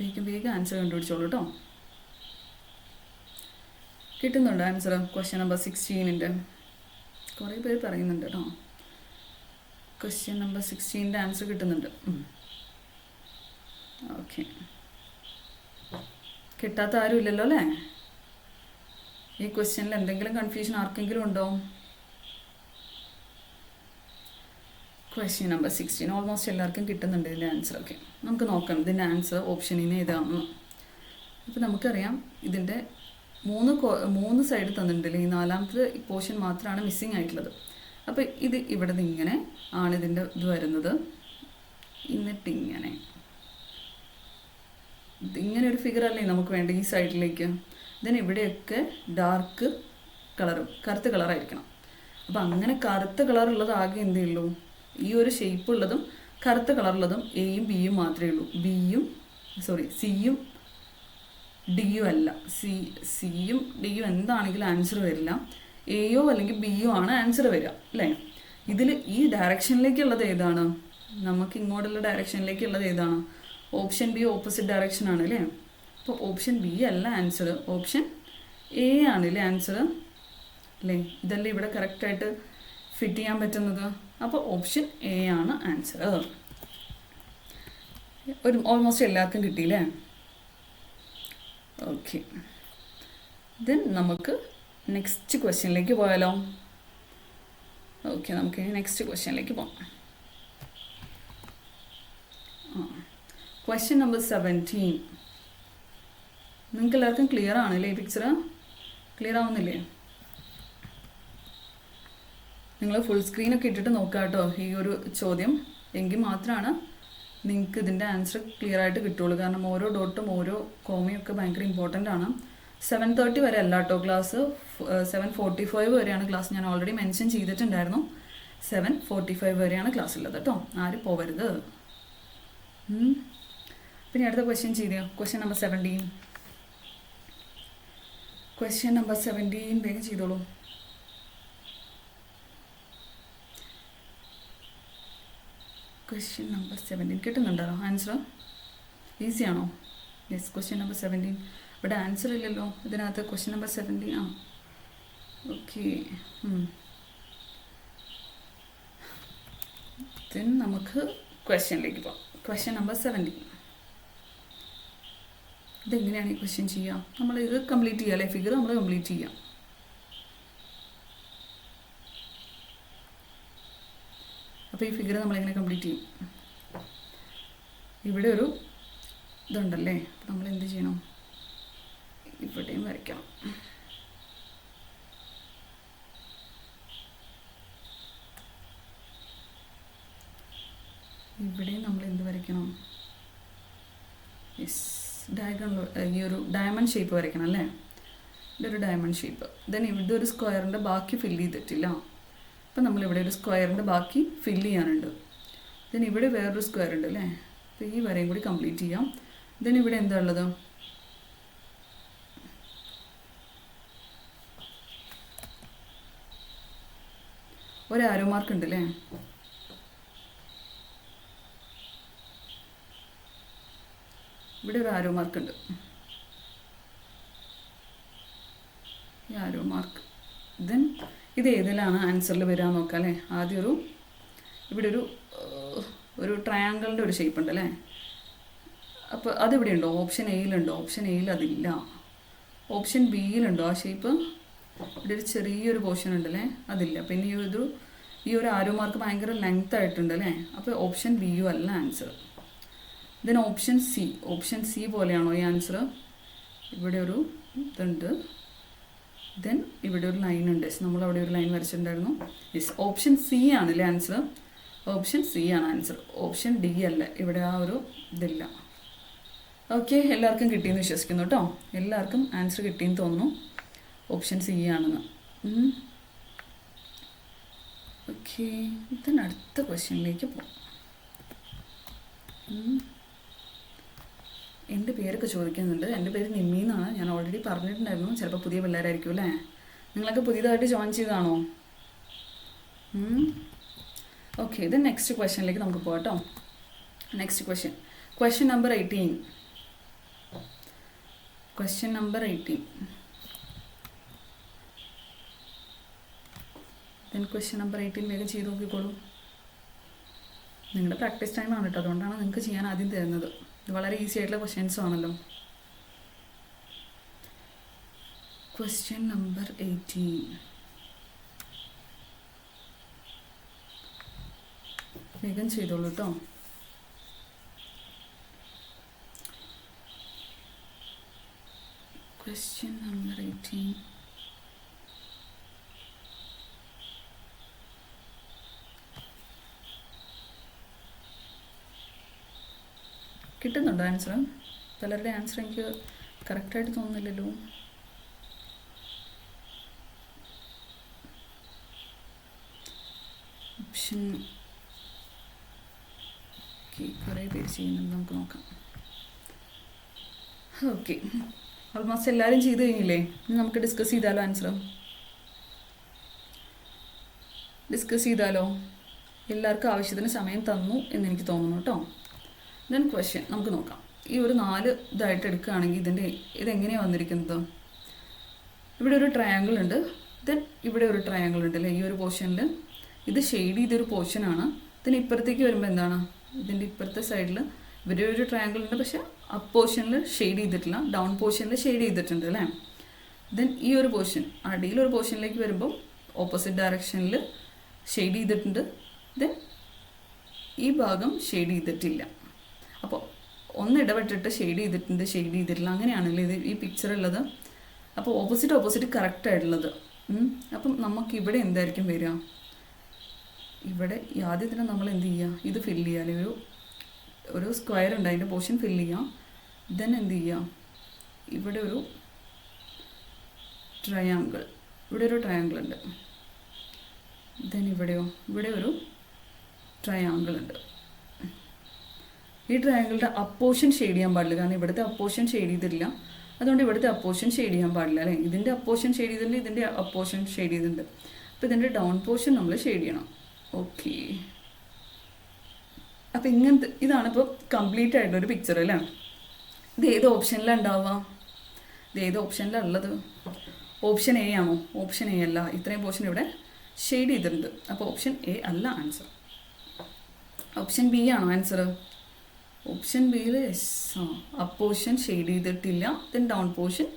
വേഗം ആൻസർ കണ്ടുപിടിച്ചോളൂ കേട്ടോ. കിട്ടുന്നുണ്ടോ ആൻസർ? ക്വസ്റ്റ്യൻ നമ്പർ 16ൻ്റെ കുറേ പേര് പറയുന്നുണ്ട് കേട്ടോ. ക്വസ്റ്റ്യൻ നമ്പർ 16ൻ്റെ ആൻസർ കിട്ടുന്നുണ്ട്. ഓക്കെ, കിട്ടാത്ത ആരും ഇല്ലല്ലോ അല്ലേ? ഈ ക്വസ്റ്റ്യനിൽ എന്തെങ്കിലും കൺഫ്യൂഷൻ ആർക്കെങ്കിലും ഉണ്ടോ? ക്വസ്റ്റ്യൻ നമ്പർ 16 ഓൾമോസ്റ്റ് എല്ലാവർക്കും കിട്ടുന്നുണ്ട് ഇതിൻ്റെ ആൻസർ. ഓക്കെ, നമുക്ക് നോക്കാം ഇതിൻ്റെ ആൻസർ ഓപ്ഷനിൽ ഏതാണെന്ന്. അപ്പോൾ നമുക്കറിയാം ഇതിൻ്റെ മൂന്ന് സൈഡ് തന്നിട്ടുണ്ടല്ലേ. ഈ നാലാമത്തെ പോർഷൻ മാത്രമാണ് മിസ്സിങ് ആയിട്ടുള്ളത്. അപ്പോൾ ഇത് ഇവിടെ നിന്ന് ഇങ്ങനെ ആണ് ഇതിൻ്റെ ഇത് വരുന്നത്. എന്നിട്ടിങ്ങനെ ഇങ്ങനെ ഒരു ഫിഗർ അല്ലേ നമുക്ക് വേണ്ട ഈ സൈഡിലേക്ക്. ഇതിന് ഇവിടെയൊക്കെ ഡാർക്ക് കളറും കറുത്ത കളറായിരിക്കണം. അപ്പോൾ അങ്ങനെ കറുത്ത കളറുള്ളത് ആകെ എന്തേ ഉള്ളൂ, ഈ ഒരു ഷേപ്പ് ഉള്ളതും കറുത്ത കളറുള്ളതും എയും ബിയും മാത്രമേ ഉള്ളൂ. സിയും ഡിയും അല്ല. സിയും ഡിയും എന്താണെങ്കിലും ആൻസർ വരില്ല. എയോ അല്ലെങ്കിൽ ബിയോ ആണ് ആൻസർ വരിക അല്ലേ. ഇതിൽ ഈ ഡയറക്ഷനിലേക്കുള്ളത് ഏതാണ്, നമുക്ക് ഇങ്ങോട്ടുള്ള ഡയറക്ഷനിലേക്കുള്ളത് ഏതാണ്? ഓപ്ഷൻ ബി ഓപ്പോസിറ്റ് ഡയറക്ഷൻ ആണ് അല്ലേ. അപ്പോൾ ഓപ്ഷൻ ബി അല്ല ആൻസർ, ഓപ്ഷൻ എ ആണ് അല്ലേ ആൻസർ അല്ലേ. ഇതല്ലേ ഇവിടെ കറക്റ്റായിട്ട് ഫിറ്റ് ചെയ്യാൻ പറ്റുന്നത്. അപ്പോൾ ഓപ്ഷൻ എ ആണ് ആൻസർ. ഓൾമോസ്റ്റ് എല്ലാവർക്കും കിട്ടിയില്ലേ? ഓക്കെ, ദെൻ നമുക്ക് നെക്സ്റ്റ് ക്വസ്റ്റ്യനിലേക്ക് പോയാലോ? ഓക്കെ, നമുക്ക് നെക്സ്റ്റ് ക്വസ്റ്റ്യനിലേക്ക് പോകാം. Question number 17. നിങ്ങൾക്ക് എല്ലാവർക്കും ക്ലിയർ ആണല്ലേ? ഈ പിക്ചർ ക്ലിയർ ആവുന്നില്ലേ? നിങ്ങൾ ഫുൾ സ്ക്രീനൊക്കെ ഇട്ടിട്ട് നോക്കുക കേട്ടോ ഈ ഒരു ചോദ്യം. എങ്കിൽ മാത്രമാണ് നിങ്ങൾക്ക് ഇതിൻ്റെ ആൻസർ ക്ലിയർ ആയിട്ട് കിട്ടുള്ളൂ. കാരണം ഓരോ ഡോട്ടും ഓരോ കോമയും ഒക്കെ ഭയങ്കര ഇമ്പോർട്ടൻ്റ് ആണ്. 7:30 വരെ അല്ല കേട്ടോ ക്ലാസ്, 7:45 വരെയാണ് ക്ലാസ്. ഞാൻ ഓൾറെഡി മെൻഷൻ ചെയ്തിട്ടുണ്ടായിരുന്നു 7:45 വരെയാണ് ക്ലാസ് ഉള്ളത് കേട്ടോ. ആരും പോവരുത്. പിന്നെ അടുത്ത ക്വസ്റ്റ്യൻ ചെയ്തോ. Question number 17. ക്വസ്റ്റ്യൻ നമ്പർ 17 വേഗം ചെയ്തോളൂ. ക്വസ്റ്റ്യൻ നമ്പർ 17 കിട്ടുന്നുണ്ടോ ആൻസർ? ഈസി ആണോ? Yes, question number 17. ഇവിടെ ആൻസർ ഇല്ലല്ലോ ഇതിനകത്ത്. ക്വസ്റ്റ്യൻ നമ്പർ 17 ആ ഓക്കെ. ദെൻ നമുക്ക് ക്വസ്റ്റ്യനിലേക്ക് പോകാം. Question number 17. ഇതെങ്ങനെയാണ് ഈ ക്വസ്റ്റ്യൻ ചെയ്യുക? നമ്മൾ ഇത് കംപ്ലീറ്റ് ചെയ്യുക അല്ലേ, ഫിഗർ നമ്മൾ കംപ്ലീറ്റ് ചെയ്യാം. അപ്പോൾ ഈ ഫിഗർ നമ്മളെങ്ങനെ കംപ്ലീറ്റ് ചെയ്യും? ഇവിടെ ഒരു ഇതുണ്ടല്ലേ, അപ്പോൾ നമ്മൾ എന്ത് ചെയ്യണം? ഇവിടെയും വരയ്ക്കണം. ഇവിടെയും നമ്മൾ എന്ത് വരയ്ക്കണം? യെസ്, ഡയഗണൽ, ഈ ഒരു ഡയമണ്ട് ഷേപ്പ് വരയ്ക്കണം അല്ലേ. ഇതൊരു ഡയമണ്ട് ഷേപ്പ്. ദെൻ ഇവിടെ ഒരു സ്ക്വയറിൻ്റെ ബാക്കി ഫില്ല് ചെയ്തിട്ടില്ല. അപ്പം നമ്മളിവിടെ ഒരു സ്ക്വയറിൻ്റെ ബാക്കി ഫില്ല് ചെയ്യാനുണ്ട്. ദെൻ ഇവിടെ വേറൊരു സ്ക്വയർ ഉണ്ട് അല്ലേ. അപ്പോൾ ഈ വരയും കൂടി കംപ്ലീറ്റ് ചെയ്യാം. ദെൻ ഇവിടെ എന്താ ഉള്ളത്? ഒരു ആരോ മാർക്ക് ഉണ്ട് അല്ലേ. ഇവിടെ ഒരു ആരോ മാർക്ക് ഉണ്ട്. ഈ ആരോ മാർക്ക്. ദെൻ ഇത് ഏതിലാണ് ആൻസറിൽ വരാൻ നോക്കാം അല്ലേ. ആദ്യം ഇവിടെ ഒരു ട്രയാങ്കിളിൻ്റെ ഒരു ഷേപ്പ് ഉണ്ട് അല്ലേ. അപ്പോൾ അതിവിടെ ഉണ്ടോ? ഓപ്ഷൻ എയിലുണ്ടോ? ഓപ്ഷൻ എയിൽ അതില്ല. ഓപ്ഷൻ ബിയിലുണ്ടോ ആ ഷേപ്പ്? ഇവിടെ ഒരു ചെറിയൊരു പോർഷൻ ഉണ്ടല്ലേ, അതില്ല. പിന്നെ ഈ ഒരു ആരോ മാർക്ക് ഭയങ്കര ലെങ്ത് ആയിട്ടുണ്ട് അല്ലേ. അപ്പോൾ ഓപ്ഷൻ ബിയും അല്ല ആൻസർ. ദെൻ ഓപ്ഷൻ സി പോലെയാണോ ഈ ആൻസർ? ഇവിടെ ഒരു ഇതുണ്ട്. ദെൻ ഇവിടെ ഒരു ലൈൻ ഉണ്ട്. നമ്മളവിടെ ഒരു ലൈൻ വരച്ചിട്ടുണ്ടായിരുന്നു. യെസ്, ഓപ്ഷൻ സി ആണല്ലേ ആൻസർ. ഓപ്ഷൻ സി ആണ് ആൻസർ. ഓപ്ഷൻ ഡി അല്ല. ഇവിടെ ആ ഒരു ഇതില്ല. ഓക്കെ, എല്ലാവർക്കും കിട്ടിയെന്ന് വിശ്വസിക്കുന്നു കേട്ടോ. എല്ലാവർക്കും ആൻസർ കിട്ടിയെന്ന് തോന്നുന്നു. ഓപ്ഷൻ സി ആണെന്ന്. ഓക്കെ, ഇതിന് അടുത്ത ക്വസ്റ്റ്യനിലേക്ക് പോകാം. എൻ്റെ പേരൊക്കെ ചോദിക്കുന്നുണ്ട്. എൻ്റെ പേര് നിമ്മി എന്നാണ്. ഞാൻ ഓൾറെഡി പറഞ്ഞിട്ടുണ്ടായിരുന്നു. ചിലപ്പോൾ പുതിയ പിള്ളേരായിരിക്കും അല്ലേ. നിങ്ങളൊക്കെ പുതിയതായിട്ട് ജോയിൻ ചെയ്തതാണോ? ഓക്കെ, ഇത് നെക്സ്റ്റ് ക്വസ്റ്റ്യനിലേക്ക് നമുക്ക് പോകാം കേട്ടോ. Next question number 18. Question number 18. Then question number 18 വേഗം ചെയ്ത് നോക്കിക്കോളൂ. നിങ്ങളുടെ പ്രാക്ടീസ് ടൈമാണ് കേട്ടോ, അതുകൊണ്ടാണ് നിങ്ങൾക്ക് ചെയ്യാൻ ആദ്യം തരുന്നത്. ഇത് വളരെ ഈസി ആയിട്ടുള്ള ക്വസ്റ്റ്യൻസും ആണല്ലോ. Question number 18. വേഗം ചെയ്തോളൂ കേട്ടോ. Question number 18. കിട്ടുന്നുണ്ടോ ആൻസർ? പലരുടെ ആൻസർ എനിക്ക് കറക്റ്റായിട്ട് തോന്നുന്നില്ലല്ലോ. ഓപ്ഷൻ കുറേ പേര് ചെയ്യുന്നുണ്ട്, നമുക്ക് നോക്കാം. ഓക്കെ, ഓൾമോസ്റ്റ് എല്ലാവരും ചെയ്ത് കഴിഞ്ഞില്ലേ? ഇനി നമുക്ക് ഡിസ്കസ് ചെയ്താലോ? ആൻസർ ഡിസ്കസ് ചെയ്താലോ? എല്ലാവർക്കും ആവശ്യത്തിന് സമയം തന്നു എന്നെനിക്ക് തോന്നുന്നു കേട്ടോ. ദെൻ ക്വസ്റ്റ്യൻ നമുക്ക് നോക്കാം. ഈ ഒരു 4 ഇതായിട്ട് എടുക്കുകയാണെങ്കിൽ ഇതെങ്ങനെയാണ് വന്നിരിക്കുന്നത്? ഇവിടെ ഒരു ട്രയാങ്കിൾ ഉണ്ട്, ദെൻ ഇവിടെ ഒരു ട്രയാങ്കിൾ ഉണ്ട് അല്ലേ? ഈ ഒരു പോർഷനിൽ ഇത് ഷെയ്ഡ് ചെയ്തൊരു പോർഷനാണ്. ഇതിന് ഇപ്പുറത്തേക്ക് വരുമ്പോൾ എന്താണ്? ഇതിൻ്റെ ഇപ്പുറത്തെ സൈഡിൽ ഇവിടെ ഒരു ട്രയാങ്കിൾ ഉണ്ട്, പക്ഷേ അപ്പ് പോർഷനിൽ ഷെയ്ഡ് ചെയ്തിട്ടില്ല, ഡൗൺ പോർഷനിൽ ഷെയ്ഡ് ചെയ്തിട്ടുണ്ട് അല്ലേ? ദെൻ ഈ ഒരു പോർഷൻ അടിയിലൊരു പോർഷനിലേക്ക് വരുമ്പോൾ ഓപ്പോസിറ്റ് ഡയറക്ഷനിൽ ഷെയ്ഡ് ചെയ്തിട്ടുണ്ട്, ദെൻ ഈ ഭാഗം ഷെയ്ഡ് ചെയ്തിട്ടില്ല. അപ്പോൾ ഒന്ന് ഇടപെട്ടിട്ട് ഷെയ്ഡ് ചെയ്തിട്ടുണ്ട്, ഷെയ്ഡ് ചെയ്തിട്ടില്ല, അങ്ങനെയാണല്ലേ ഇത് ഈ പിക്ചർ ഉള്ളത്. അപ്പോൾ ഓപ്പോസിറ്റ് കറക്റ്റായിട്ടുള്ളത്. അപ്പം നമുക്ക് ഇവിടെ എന്തായിരിക്കും വരിക? ഇവിടെ ആദ്യത്തിന് നമ്മൾ എന്ത് ചെയ്യുക? ഇത് ഫില്ല് ചെയ്യുക, അല്ലെങ്കിൽ ഒരു സ്ക്വയർ ഉണ്ട്, അതിൻ്റെ പോർഷൻ ഫില്ല് ചെയ്യാം. ദെൻ എന്ത് ചെയ്യുക? ഇവിടെ ഒരു ട്രയാങ്കിൾ, ഇവിടെ ഒരു ട്രയാങ്കിൾ ഉണ്ട്. ദെൻ ഇവിടെ ഒരു ട്രയാങ്കിൾ ഉണ്ട്. ഈ ട്രയാങ്കിളിൻ്റെ അപ്പോർഷൻ ഷെയ്ഡ് ചെയ്യാൻ പാടില്ല, കാരണം ഇവിടുത്തെ അപ്പോർഷൻ ഷെയ്ഡ് ചെയ്തിട്ടില്ല, അതുകൊണ്ട് ഇവിടുത്തെ അപ്പോർഷൻ ഷെയ്ഡ് ചെയ്യാൻ പാടില്ല അല്ലേ? ഇതിൻ്റെ അപ്പോർഷൻ ഷെയ്ഡ് ചെയ്തിട്ടുണ്ട്, ഇതിൻ്റെ അപ്പോർഷൻ ഷെയ്ഡ് ചെയ്തിട്ടുണ്ട്. അപ്പോൾ ഇതിൻ്റെ ഡൗൺ പോർഷൻ നമ്മൾ ഷെയ്ഡ് ചെയ്യണം. ഓക്കെ, അപ്പോൾ ഇതാണിപ്പോൾ കംപ്ലീറ്റ് ആയിട്ടൊരു പിക്ചർ അല്ലേ? ഇത് ഏത് ഓപ്ഷനിലാണ് ഉണ്ടാവുക? ഇത് ഏത് ഓപ്ഷനിലാണ് ഉള്ളത്? ഓപ്ഷൻ എ ആണോ? ഓപ്ഷൻ എ അല്ല, ഇത്രയും പോർഷൻ ഇവിടെ ഷെയ്ഡ് ചെയ്തിട്ടുണ്ട്. അപ്പോൾ ഓപ്ഷൻ എ അല്ല ആൻസർ. ഓപ്ഷൻ ബി ആണോ ആൻസർ? ഓപ്ഷൻ ബിയിൽ അപ്പ് പോർഷൻ ഷെയ്ഡ് ചെയ്തിട്ടില്ല, ദെൻ ഡൗൺ പോർഷൻ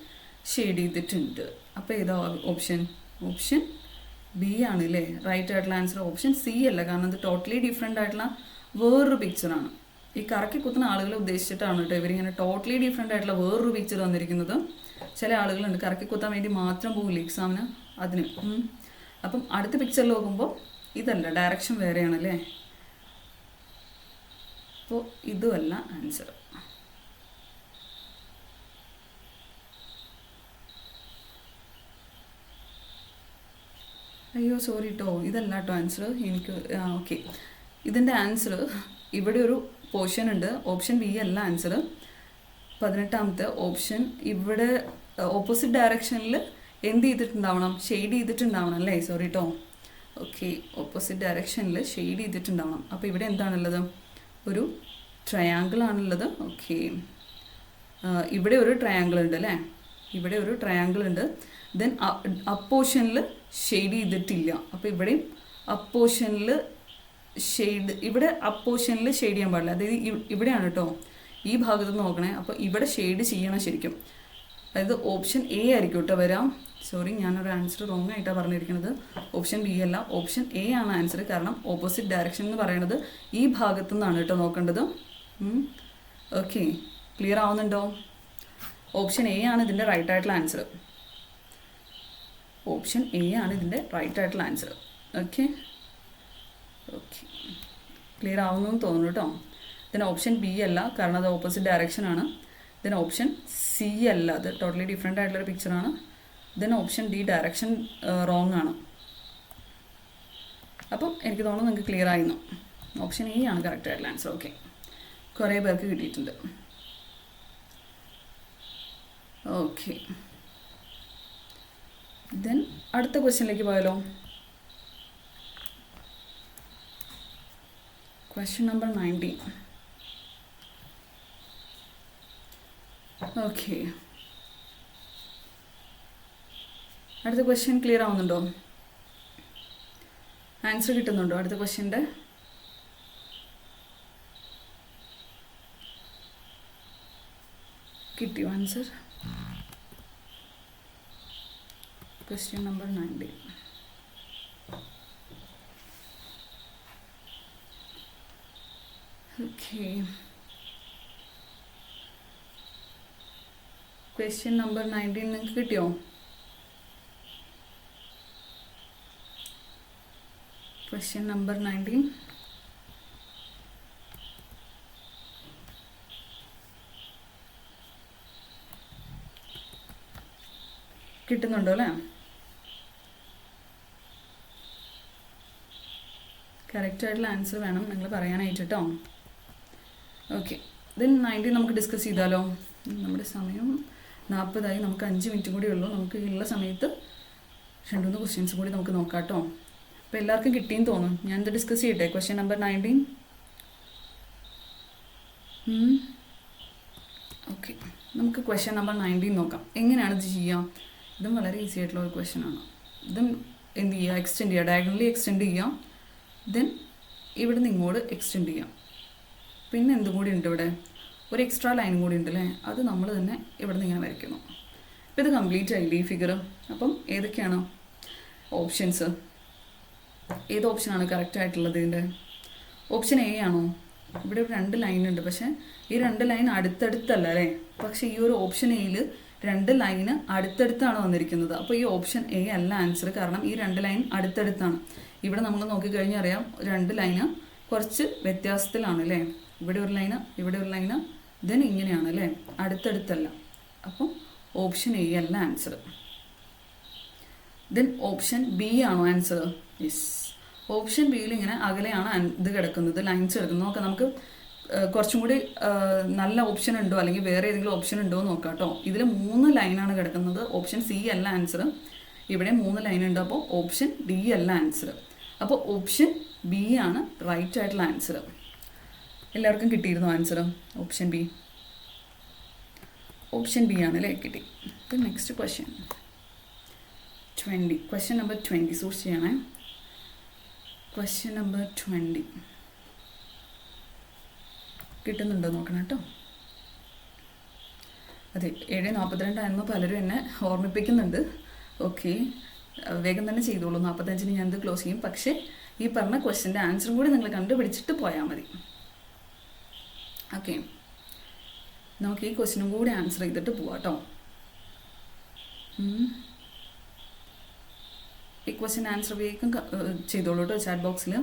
ഷെയ്ഡ് ചെയ്തിട്ടുണ്ട്. അപ്പോൾ ഏതാ ഓപ്ഷൻ? ഓപ്ഷൻ ബി ആണ് അല്ലേ റൈറ്റ് ആയിട്ടുള്ള ആൻസർ? ഓപ്ഷൻ സി അല്ല, കാരണം ഇത് ടോട്ടലി ഡിഫറെൻ്റ് ആയിട്ടുള്ള വേറൊരു പിക്ചറാണ്. ഈ കറക്കി കുത്തുന്ന ആളുകളെ ഉദ്ദേശിച്ചിട്ടാണ് കേട്ടോ ഇവരിങ്ങനെ ടോട്ടലി ഡിഫറെൻ്റ് ആയിട്ടുള്ള വേറൊരു പിക്ചർ വന്നിരിക്കുന്നത്. ചില ആളുകളുണ്ട് കറക്കി കുത്താൻ വേണ്ടി മാത്രം പോകില്ല എക്സാമിന്, അതിന്. അപ്പം അടുത്ത പിക്ചറിൽ നോക്കുമ്പോൾ ഇതല്ല, ഡയറക്ഷൻ വേറെയാണല്ലേ? അപ്പോൾ ഇതുമല്ല ആൻസർ. അയ്യോ സോറി കേട്ടോ, ഇതല്ല കേട്ടോ ആൻസർ. എനിക്ക് ഓക്കെ, ഇതിൻ്റെ ആൻസർ ഇവിടെ ഒരു പോർഷൻ ഉണ്ട്. ഓപ്ഷൻ ബി അല്ല ആൻസർ. 18ാമത്തെ ഓപ്ഷൻ ഇവിടെ ഓപ്പോസിറ്റ് ഡയറക്ഷനിൽ എന്ത് ചെയ്തിട്ടുണ്ടാവണം? ഷെയ്ഡ് ചെയ്തിട്ടുണ്ടാവണം അല്ലേ? സോറി കേട്ടോ. ഓക്കെ, ഓപ്പോസിറ്റ് ഡയറക്ഷനിൽ ഷെയ്ഡ് ചെയ്തിട്ടുണ്ടാവണം. അപ്പോൾ ഇവിടെ എന്താണുള്ളത്? ഒരു ട്രയാങ്കിൾ ആണുള്ളത്. ഓക്കെ, ഇവിടെ ഒരു ട്രയാങ്കിൾ ഉണ്ട് അല്ലേ? ഇവിടെ ഒരു ട്രയാങ്കിൾ ഉണ്ട്. ദെൻ അപ്പ് പോർഷനിൽ ഷെയ്ഡ് ചെയ്തിട്ടില്ല. അപ്പോൾ ഇവിടെയും അപ്പ് പോർഷനിൽ ഷെയ്ഡ്, ഇവിടെ അപ്പ് പോർഷനിൽ ഷെയ്ഡ് ചെയ്യാൻ പാടില്ല. അതായത് ഇവിടെയാണ് കേട്ടോ, ഈ ഭാഗത്ത് നോക്കണേ. അപ്പോൾ ഇവിടെ ഷെയ്ഡ് ചെയ്യണം ശരിക്കും. അതായത് ഓപ്ഷൻ എ ആയിരിക്കും കേട്ടോ വരാം. സോറി, ഞാനൊരു ആൻസർ റോങ് ആയിട്ടാണ് പറഞ്ഞിരിക്കുന്നത്. ഓപ്ഷൻ ബി അല്ല, ഓപ്ഷൻ എ ആണ് ആൻസർ. കാരണം ഓപ്പോസിറ്റ് ഡയറക്ഷൻ എന്ന് പറയുന്നത് ഈ ഭാഗത്തു നിന്നാണ് കേട്ടോ നോക്കേണ്ടത്. ഓക്കെ, ക്ലിയർ ആവുന്നുണ്ടോ? ഓപ്ഷൻ എ ആണ് ഇതിൻ്റെ റൈറ്റ് ആയിട്ടുള്ള ആൻസർ. ഓപ്ഷൻ എ ആണ് ഇതിൻ്റെ റൈറ്റ് ആയിട്ടുള്ള ആൻസർ. ഓക്കെ ഓക്കെ, ക്ലിയർ ആവുന്നു എന്ന് തോന്നുന്നു കേട്ടോ. ദെൻ ഓപ്ഷൻ ബി അല്ല, കാരണം അത് ഓപ്പോസിറ്റ് ഡയറക്ഷൻ ആണ്. ദെൻ ഓപ്ഷൻ സി അല്ല, അത് ടോട്ടലി ഡിഫറെൻ്റ് ആയിട്ടുള്ളൊരു പിക്ചറാണ്. Then option D direction wrong ആണ്. അപ്പം എനിക്ക് തോന്നുന്നു നിങ്ങൾക്ക് ക്ലിയർ ആയിരുന്നു. ഓപ്ഷൻ എ ആണ് കറക്റ്റ് ആയിട്ടുള്ള ആൻസർ. ഓക്കെ, കുറേ പേർക്ക് കിട്ടിയിട്ടുണ്ട്. ഓക്കെ, ദെൻ അടുത്ത ക്വസ്റ്റ്യനിലേക്ക് പോയാലോ? Question number 19. ഓക്കെ, അടുത്ത ക്വസ്റ്റ്യൻ ക്ലിയർ ആവുന്നുണ്ടോ? ആൻസർ കിട്ടുന്നുണ്ടോ അടുത്ത ക്വസ്റ്റ്യൻ്റെ? കിട്ടിയോ answer? Question number 19. Okay, question number 19 നിങ്ങൾക്ക് കിട്ടിയോ? Question number 19. കിട്ടുന്നുണ്ടോ അല്ലേ? കറക്റ്റായിട്ടുള്ള ആൻസർ വേണം നിങ്ങൾ പറയാനായിട്ട് കേട്ടോ. ഓക്കെ, ദെൻ 19 നമുക്ക് ഡിസ്കസ് ചെയ്താലോ? നമ്മുടെ സമയം 40 നമുക്ക് 5 മിനിറ്റും കൂടി ഉള്ളൂ. നമുക്ക് ഉള്ള സമയത്ത് 2-3 ക്വസ്റ്റ്യൻസ് കൂടി നമുക്ക് നോക്കാം കേട്ടോ. അപ്പോൾ എല്ലാവർക്കും കിട്ടിയെന്ന് തോന്നും. ഞാനിത് ഡിസ്കസ് ചെയ്യട്ടെ. Question number 19. ഓക്കെ, നമുക്ക് ക്വസ്റ്റ്യൻ നമ്പർ 19 നോക്കാം. എങ്ങനെയാണ് ഇത് ചെയ്യുക? ഇതും വളരെ ഈസി ആയിട്ടുള്ള ഒരു ക്വസ്റ്റ്യൻ ആണ്. ഇതും എന്ത് ചെയ്യുക? എക്സ്റ്റെൻഡ് ചെയ്യുക, ഡയഗണലി എക്സ്റ്റെൻഡ് ചെയ്യാം. ദെൻ ഇവിടെ നിന്ന് ഇങ്ങോട്ട് എക്സ്റ്റെൻഡ് ചെയ്യാം. പിന്നെ എന്തും കൂടി ഉണ്ട് ഇവിടെ, ഒരു എക്സ്ട്രാ ലൈനും കൂടി ഉണ്ട് അല്ലേ? അത് നമ്മൾ തന്നെ ഇവിടെ നിന്ന് ഇങ്ങനെ വരയ്ക്കുന്നു. അപ്പോൾ ഇത് കംപ്ലീറ്റ് ആയില്ലേ ഈ ഫിഗർ? അപ്പം ഏതൊക്കെയാണ് ഓപ്ഷൻസ്? ഏത് ഓപ്ഷനാണ് കറക്റ്റ് ആയിട്ടുള്ളത്? ഇതിൻ്റെ ഓപ്ഷൻ എ ആണോ? ഇവിടെ 2 ലൈൻ ഉണ്ട്, പക്ഷേ ഈ 2 ലൈൻ അടുത്തടുത്തല്ല അല്ലേ? പക്ഷേ ഈ ഒരു ഓപ്ഷൻ എയിൽ 2 ലൈന് അടുത്തടുത്താണ് വന്നിരിക്കുന്നത്. അപ്പോൾ ഈ ഓപ്ഷൻ എ അല്ല ആൻസർ, കാരണം ഈ 2 ലൈൻ അടുത്തടുത്താണ്. ഇവിടെ നമ്മൾ നോക്കിക്കഴിഞ്ഞാൽ അറിയാം 2 ലൈന് കുറച്ച് വ്യത്യാസത്തിലാണ് അല്ലേ? ഇവിടെ ഒരു ലൈന്, ഇവിടെ ഒരു ലൈന്, ദെൻ ഇങ്ങനെയാണ് അല്ലേ? അടുത്തടുത്തല്ല. അപ്പം ഓപ്ഷൻ എ അല്ല ആൻസർ. ദെൻ ഓപ്ഷൻ ബി ആണോ ആൻസർ? യെസ്, ഓപ്ഷൻ ബിയിൽ ഇങ്ങനെ അകലെയാണ് ഇത് കിടക്കുന്നത്, ലൈൻസ് കിടക്കുന്നത്. നോക്കാം, നമുക്ക് കുറച്ചും കൂടി നല്ല ഓപ്ഷൻ ഉണ്ടോ അല്ലെങ്കിൽ വേറെ ഏതെങ്കിലും ഓപ്ഷൻ ഉണ്ടോ എന്ന് നോക്കാം കേട്ടോ. ഇതിൽ 3 ലൈനാണ് കിടക്കുന്നത്. ഓപ്ഷൻ സി അല്ല ആൻസർ. ഇവിടെ 3 ലൈൻ ഉണ്ട്. അപ്പോൾ ഓപ്ഷൻ ഡി അല്ല ആൻസർ. അപ്പോൾ ഓപ്ഷൻ ബി ആണ് റൈറ്റ് ആയിട്ടുള്ള ആൻസർ. എല്ലാവർക്കും കിട്ടിയിരുന്നു answer? Option B. Option B ആണ് അല്ലേ? കിട്ടി. Next question 20. ക്വസ്റ്റ്യൻ നമ്പർ 20 സൂക്ഷിച്ച് ചെയ്യണേ. ക്വസ്റ്റ്യൻ നമ്പർ 20 കിട്ടുന്നുണ്ടോ നോക്കണം കേട്ടോ. അതെ, 7:42 ആയിരുന്നു പലരും എന്നെ ഓർമ്മിപ്പിക്കുന്നുണ്ട്. ഓക്കെ, വേഗം തന്നെ ചെയ്തോളൂ. 45-ന് ഞാനിത് ക്ലോസ് ചെയ്യും. പക്ഷേ ഈ പറഞ്ഞ ക്വസ്റ്റ്യൻ്റെ ആൻസറും കൂടി നിങ്ങൾ കണ്ടുപിടിച്ചിട്ട് പോയാൽ മതി. ഓക്കെ, നമുക്ക് ഈ ക്വസ്റ്റ്യനും കൂടി ആൻസർ ചെയ്തിട്ട് പോവാം കേട്ടോ. ഈ ക്വസ്റ്റ്യൻ ആൻസർ വേഗം ചെയ്തോളൂ കേട്ടോ ചാറ്റ് ബോക്സിൽ.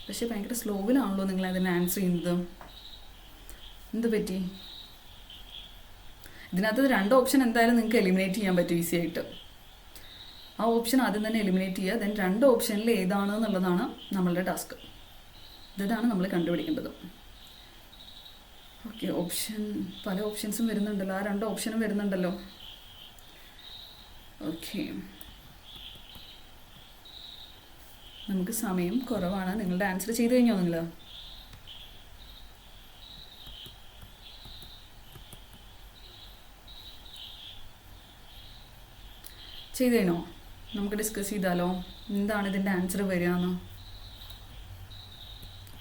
പക്ഷേ ഭയങ്കര സ്ലോവിലാണല്ലോ നിങ്ങൾ അതിന് ആൻസർ ചെയ്യുന്നത്. എന്ത് പറ്റി? ഇതിനകത്ത് 2 ഓപ്ഷൻ എന്തായാലും നിങ്ങൾക്ക് എലിമിനേറ്റ് ചെയ്യാൻ പറ്റും ഈസി ആയിട്ട്. ആ ഓപ്ഷൻ ആദ്യം തന്നെ എലിമിനേറ്റ് ചെയ്യുക. ദെൻ 2 ഓപ്ഷനിൽ ഏതാണ് എന്നുള്ളതാണ് നമ്മളുടെ ടാസ്ക്. ഇതാണ് നമ്മൾ കണ്ടുപിടിക്കേണ്ടത്. ഓക്കെ, ഓപ്ഷൻ പല ഓപ്ഷൻസും വരുന്നുണ്ടല്ലോ. ആ 2 ഓപ്ഷനും വരുന്നുണ്ടല്ലോ. ഓക്കെ, നമുക്ക് സമയം കുറവാണ്. നിങ്ങളുടെ ആൻസർ ചെയ്ത് കഴിഞ്ഞോ നിങ്ങൾ? ചെയ്ത് കഴിഞ്ഞോ? നമുക്ക് ഡിസ്കസ് ചെയ്താലോ എന്താണ് ഇതിൻ്റെ ആൻസർ വരികയെന്ന്.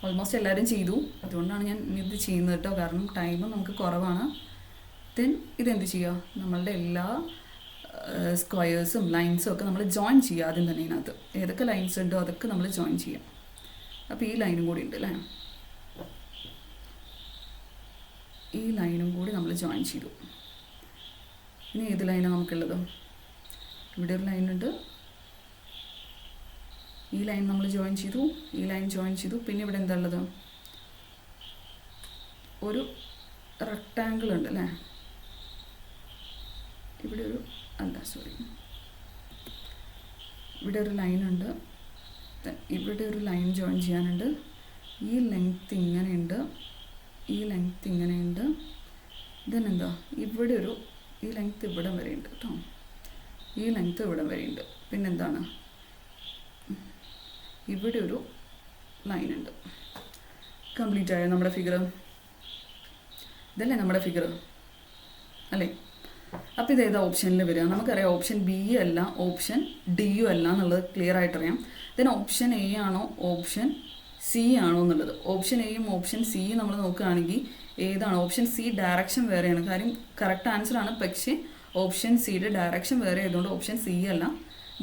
ഓൾമോസ്റ്റ് എല്ലാവരും ചെയ്തു. അതുകൊണ്ടാണ് ഞാൻ ഇത് ചെയ്യുന്നത് കേട്ടോ, കാരണം ടൈം നമുക്ക് കുറവാണ്. ദെൻ ഇതെന്ത് ചെയ്യുക? നമ്മളുടെ എല്ലാ സ്ക്വയേഴ്സും ലൈൻസും ഒക്കെ നമ്മൾ ജോയിൻ ചെയ്യുക ആദ്യം തന്നെ. ഇതിനകത്ത് ഏതൊക്കെ ലൈൻസ് ഉണ്ടോ അതൊക്കെ നമ്മൾ ജോയിൻ ചെയ്യാം. അപ്പോൾ ഈ ലൈനും കൂടി ഉണ്ട് അല്ലേ? ഈ ലൈനും കൂടി നമ്മൾ ജോയിൻ ചെയ്തു. ഇനി ഏത് ലൈനാണ് നമുക്കുള്ളത്? ഇവിടെ ഒരു ലൈനുണ്ട്. ഈ ലൈൻ നമ്മൾ ജോയിൻ ചെയ്തു, ഈ ലൈൻ ജോയിൻ ചെയ്തു. പിന്നെ ഇവിടെ എന്താ ഉള്ളത്? ഒരു റെക്റ്റാങ്കിൾ ഉണ്ട് അല്ലേ? ഇവിടെ ഒരു ഇവിടെ ഒരു ലൈനുണ്ട്. ഇവിടെ ഒരു ലൈൻ ജോയിൻ ചെയ്യാനുണ്ട്. ഈ ലെങ്ത്ത് ഇങ്ങനെയുണ്ട്, ഈ ലെങ്ത്ത് ഇങ്ങനെയുണ്ട്. ദെൻ എന്താ? ഇവിടെ ഒരു ഈ ലെങ്ത്ത് ഇവിടെ വരെയുണ്ട് കേട്ടോ. ഈ ലെങ്ത്ത് ഇവിടെ വരെയുണ്ട്. പിന്നെന്താണ്? ഇവിടെ ഒരു ലൈനുണ്ട്. കംപ്ലീറ്റ് ആയോ നമ്മുടെ ഫിഗർ? ഇതല്ലേ നമ്മുടെ ഫിഗർ അല്ലേ? അപ്പോൾ ഇതേതാ ഓപ്ഷനിൽ വരിക? നമുക്കറിയാം ഓപ്ഷൻ ബി അല്ല, ഓപ്ഷൻ ഡിയും അല്ല എന്നുള്ളത് ക്ലിയർ ആയിട്ടറിയാം. ദെൻ ഓപ്ഷൻ എ ആണോ ഓപ്ഷൻ സി ആണോ എന്നുള്ളത്. ഓപ്ഷൻ എയും ഓപ്ഷൻ സിയും നമ്മൾ നോക്കുകയാണെങ്കിൽ ഏതാണ്? ഓപ്ഷൻ സി ഡയറക്ഷൻ വേറെയാണ്. കാര്യം കറക്റ്റ് ആൻസർ ആണ്, പക്ഷേ ഓപ്ഷൻ സിയുടെ ഡയറക്ഷൻ വേറെ ആയതുകൊണ്ട് ഓപ്ഷൻ സി അല്ല.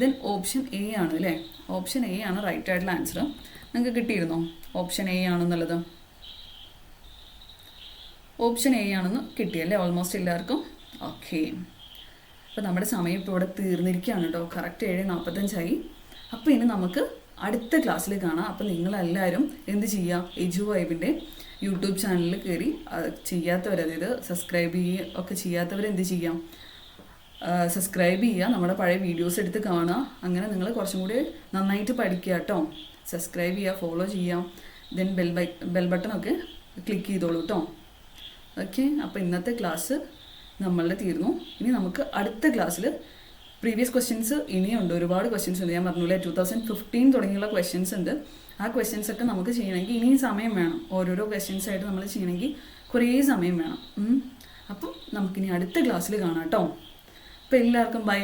ദെൻ ഓപ്ഷൻ എ ആണ് അല്ലേ? ഓപ്ഷൻ എ ആണ് റൈറ്റ് ആയിട്ടുള്ള ആൻസർ. നിങ്ങൾക്ക് കിട്ടിയിരുന്നോ ഓപ്ഷൻ എ ആണെന്നുള്ളത്? ഓപ്ഷൻ എ ആണെന്ന് കിട്ടിയല്ലേ ഓൾമോസ്റ്റ് എല്ലാവർക്കും? ഓക്കെ, അപ്പോൾ നമ്മുടെ സമയം ഇപ്പോൾ ഇവിടെ തീർന്നിരിക്കുകയാണ് കേട്ടോ. കറക്റ്റ് 7:45 അപ്പോൾ ഇനി നമുക്ക് അടുത്ത ക്ലാസ്സിൽ കാണാം. അപ്പോൾ നിങ്ങളെല്ലാവരും എന്ത് ചെയ്യുക, എജു വൈബിൻ്റെ യൂട്യൂബ് ചാനലിൽ കയറി ചെയ്യാത്തവർ, അതായത് സബ്സ്ക്രൈബ് ചെയ്യുക ഒക്കെ ചെയ്യാത്തവർ എന്ത് ചെയ്യാം, സബ്സ്ക്രൈബ് ചെയ്യുക, നമ്മുടെ പഴയ വീഡിയോസ് എടുത്ത് കാണുക. അങ്ങനെ നിങ്ങൾ കുറച്ചും കൂടി നന്നായിട്ട് പഠിക്കുക കേട്ടോ. സബ്സ്ക്രൈബ് ചെയ്യുക, ഫോളോ ചെയ്യാം, ദെൻ ബെൽ ബട്ടണൊക്കെ ക്ലിക്ക് ചെയ്തോളൂ കേട്ടോ. ഓക്കെ, അപ്പോൾ ഇന്നത്തെ ക്ലാസ് നമ്മളുടെ തീർന്നു. ഇനി നമുക്ക് അടുത്ത ക്ലാസ്സിൽ പ്രീവിയസ് ക്വസ്റ്റ്യൻസ് ഇനിയുണ്ട്, ഒരുപാട് ക്വസ്റ്റ്യൻസ് ഉണ്ട്. ഞാൻ പറഞ്ഞില്ലേ 2015 തുടങ്ങിയുള്ള ക്വസ്റ്റ്യൻസ് ഉണ്ട്. ആ ക്വസ്റ്റ്യൻസ് ഒക്കെ നമുക്ക് ചെയ്യണമെങ്കിൽ ഇനിയും സമയം വേണം. ഓരോരോ ക്വസ്റ്റ്യൻസ് ആയിട്ട് നമ്മൾ ചെയ്യണമെങ്കിൽ കുറേ സമയം വേണം. അപ്പം നമുക്കിനി അടുത്ത ക്ലാസ്സിൽ കാണാം കേട്ടോ. അപ്പോൾ എല്ലാവർക്കും ബൈ.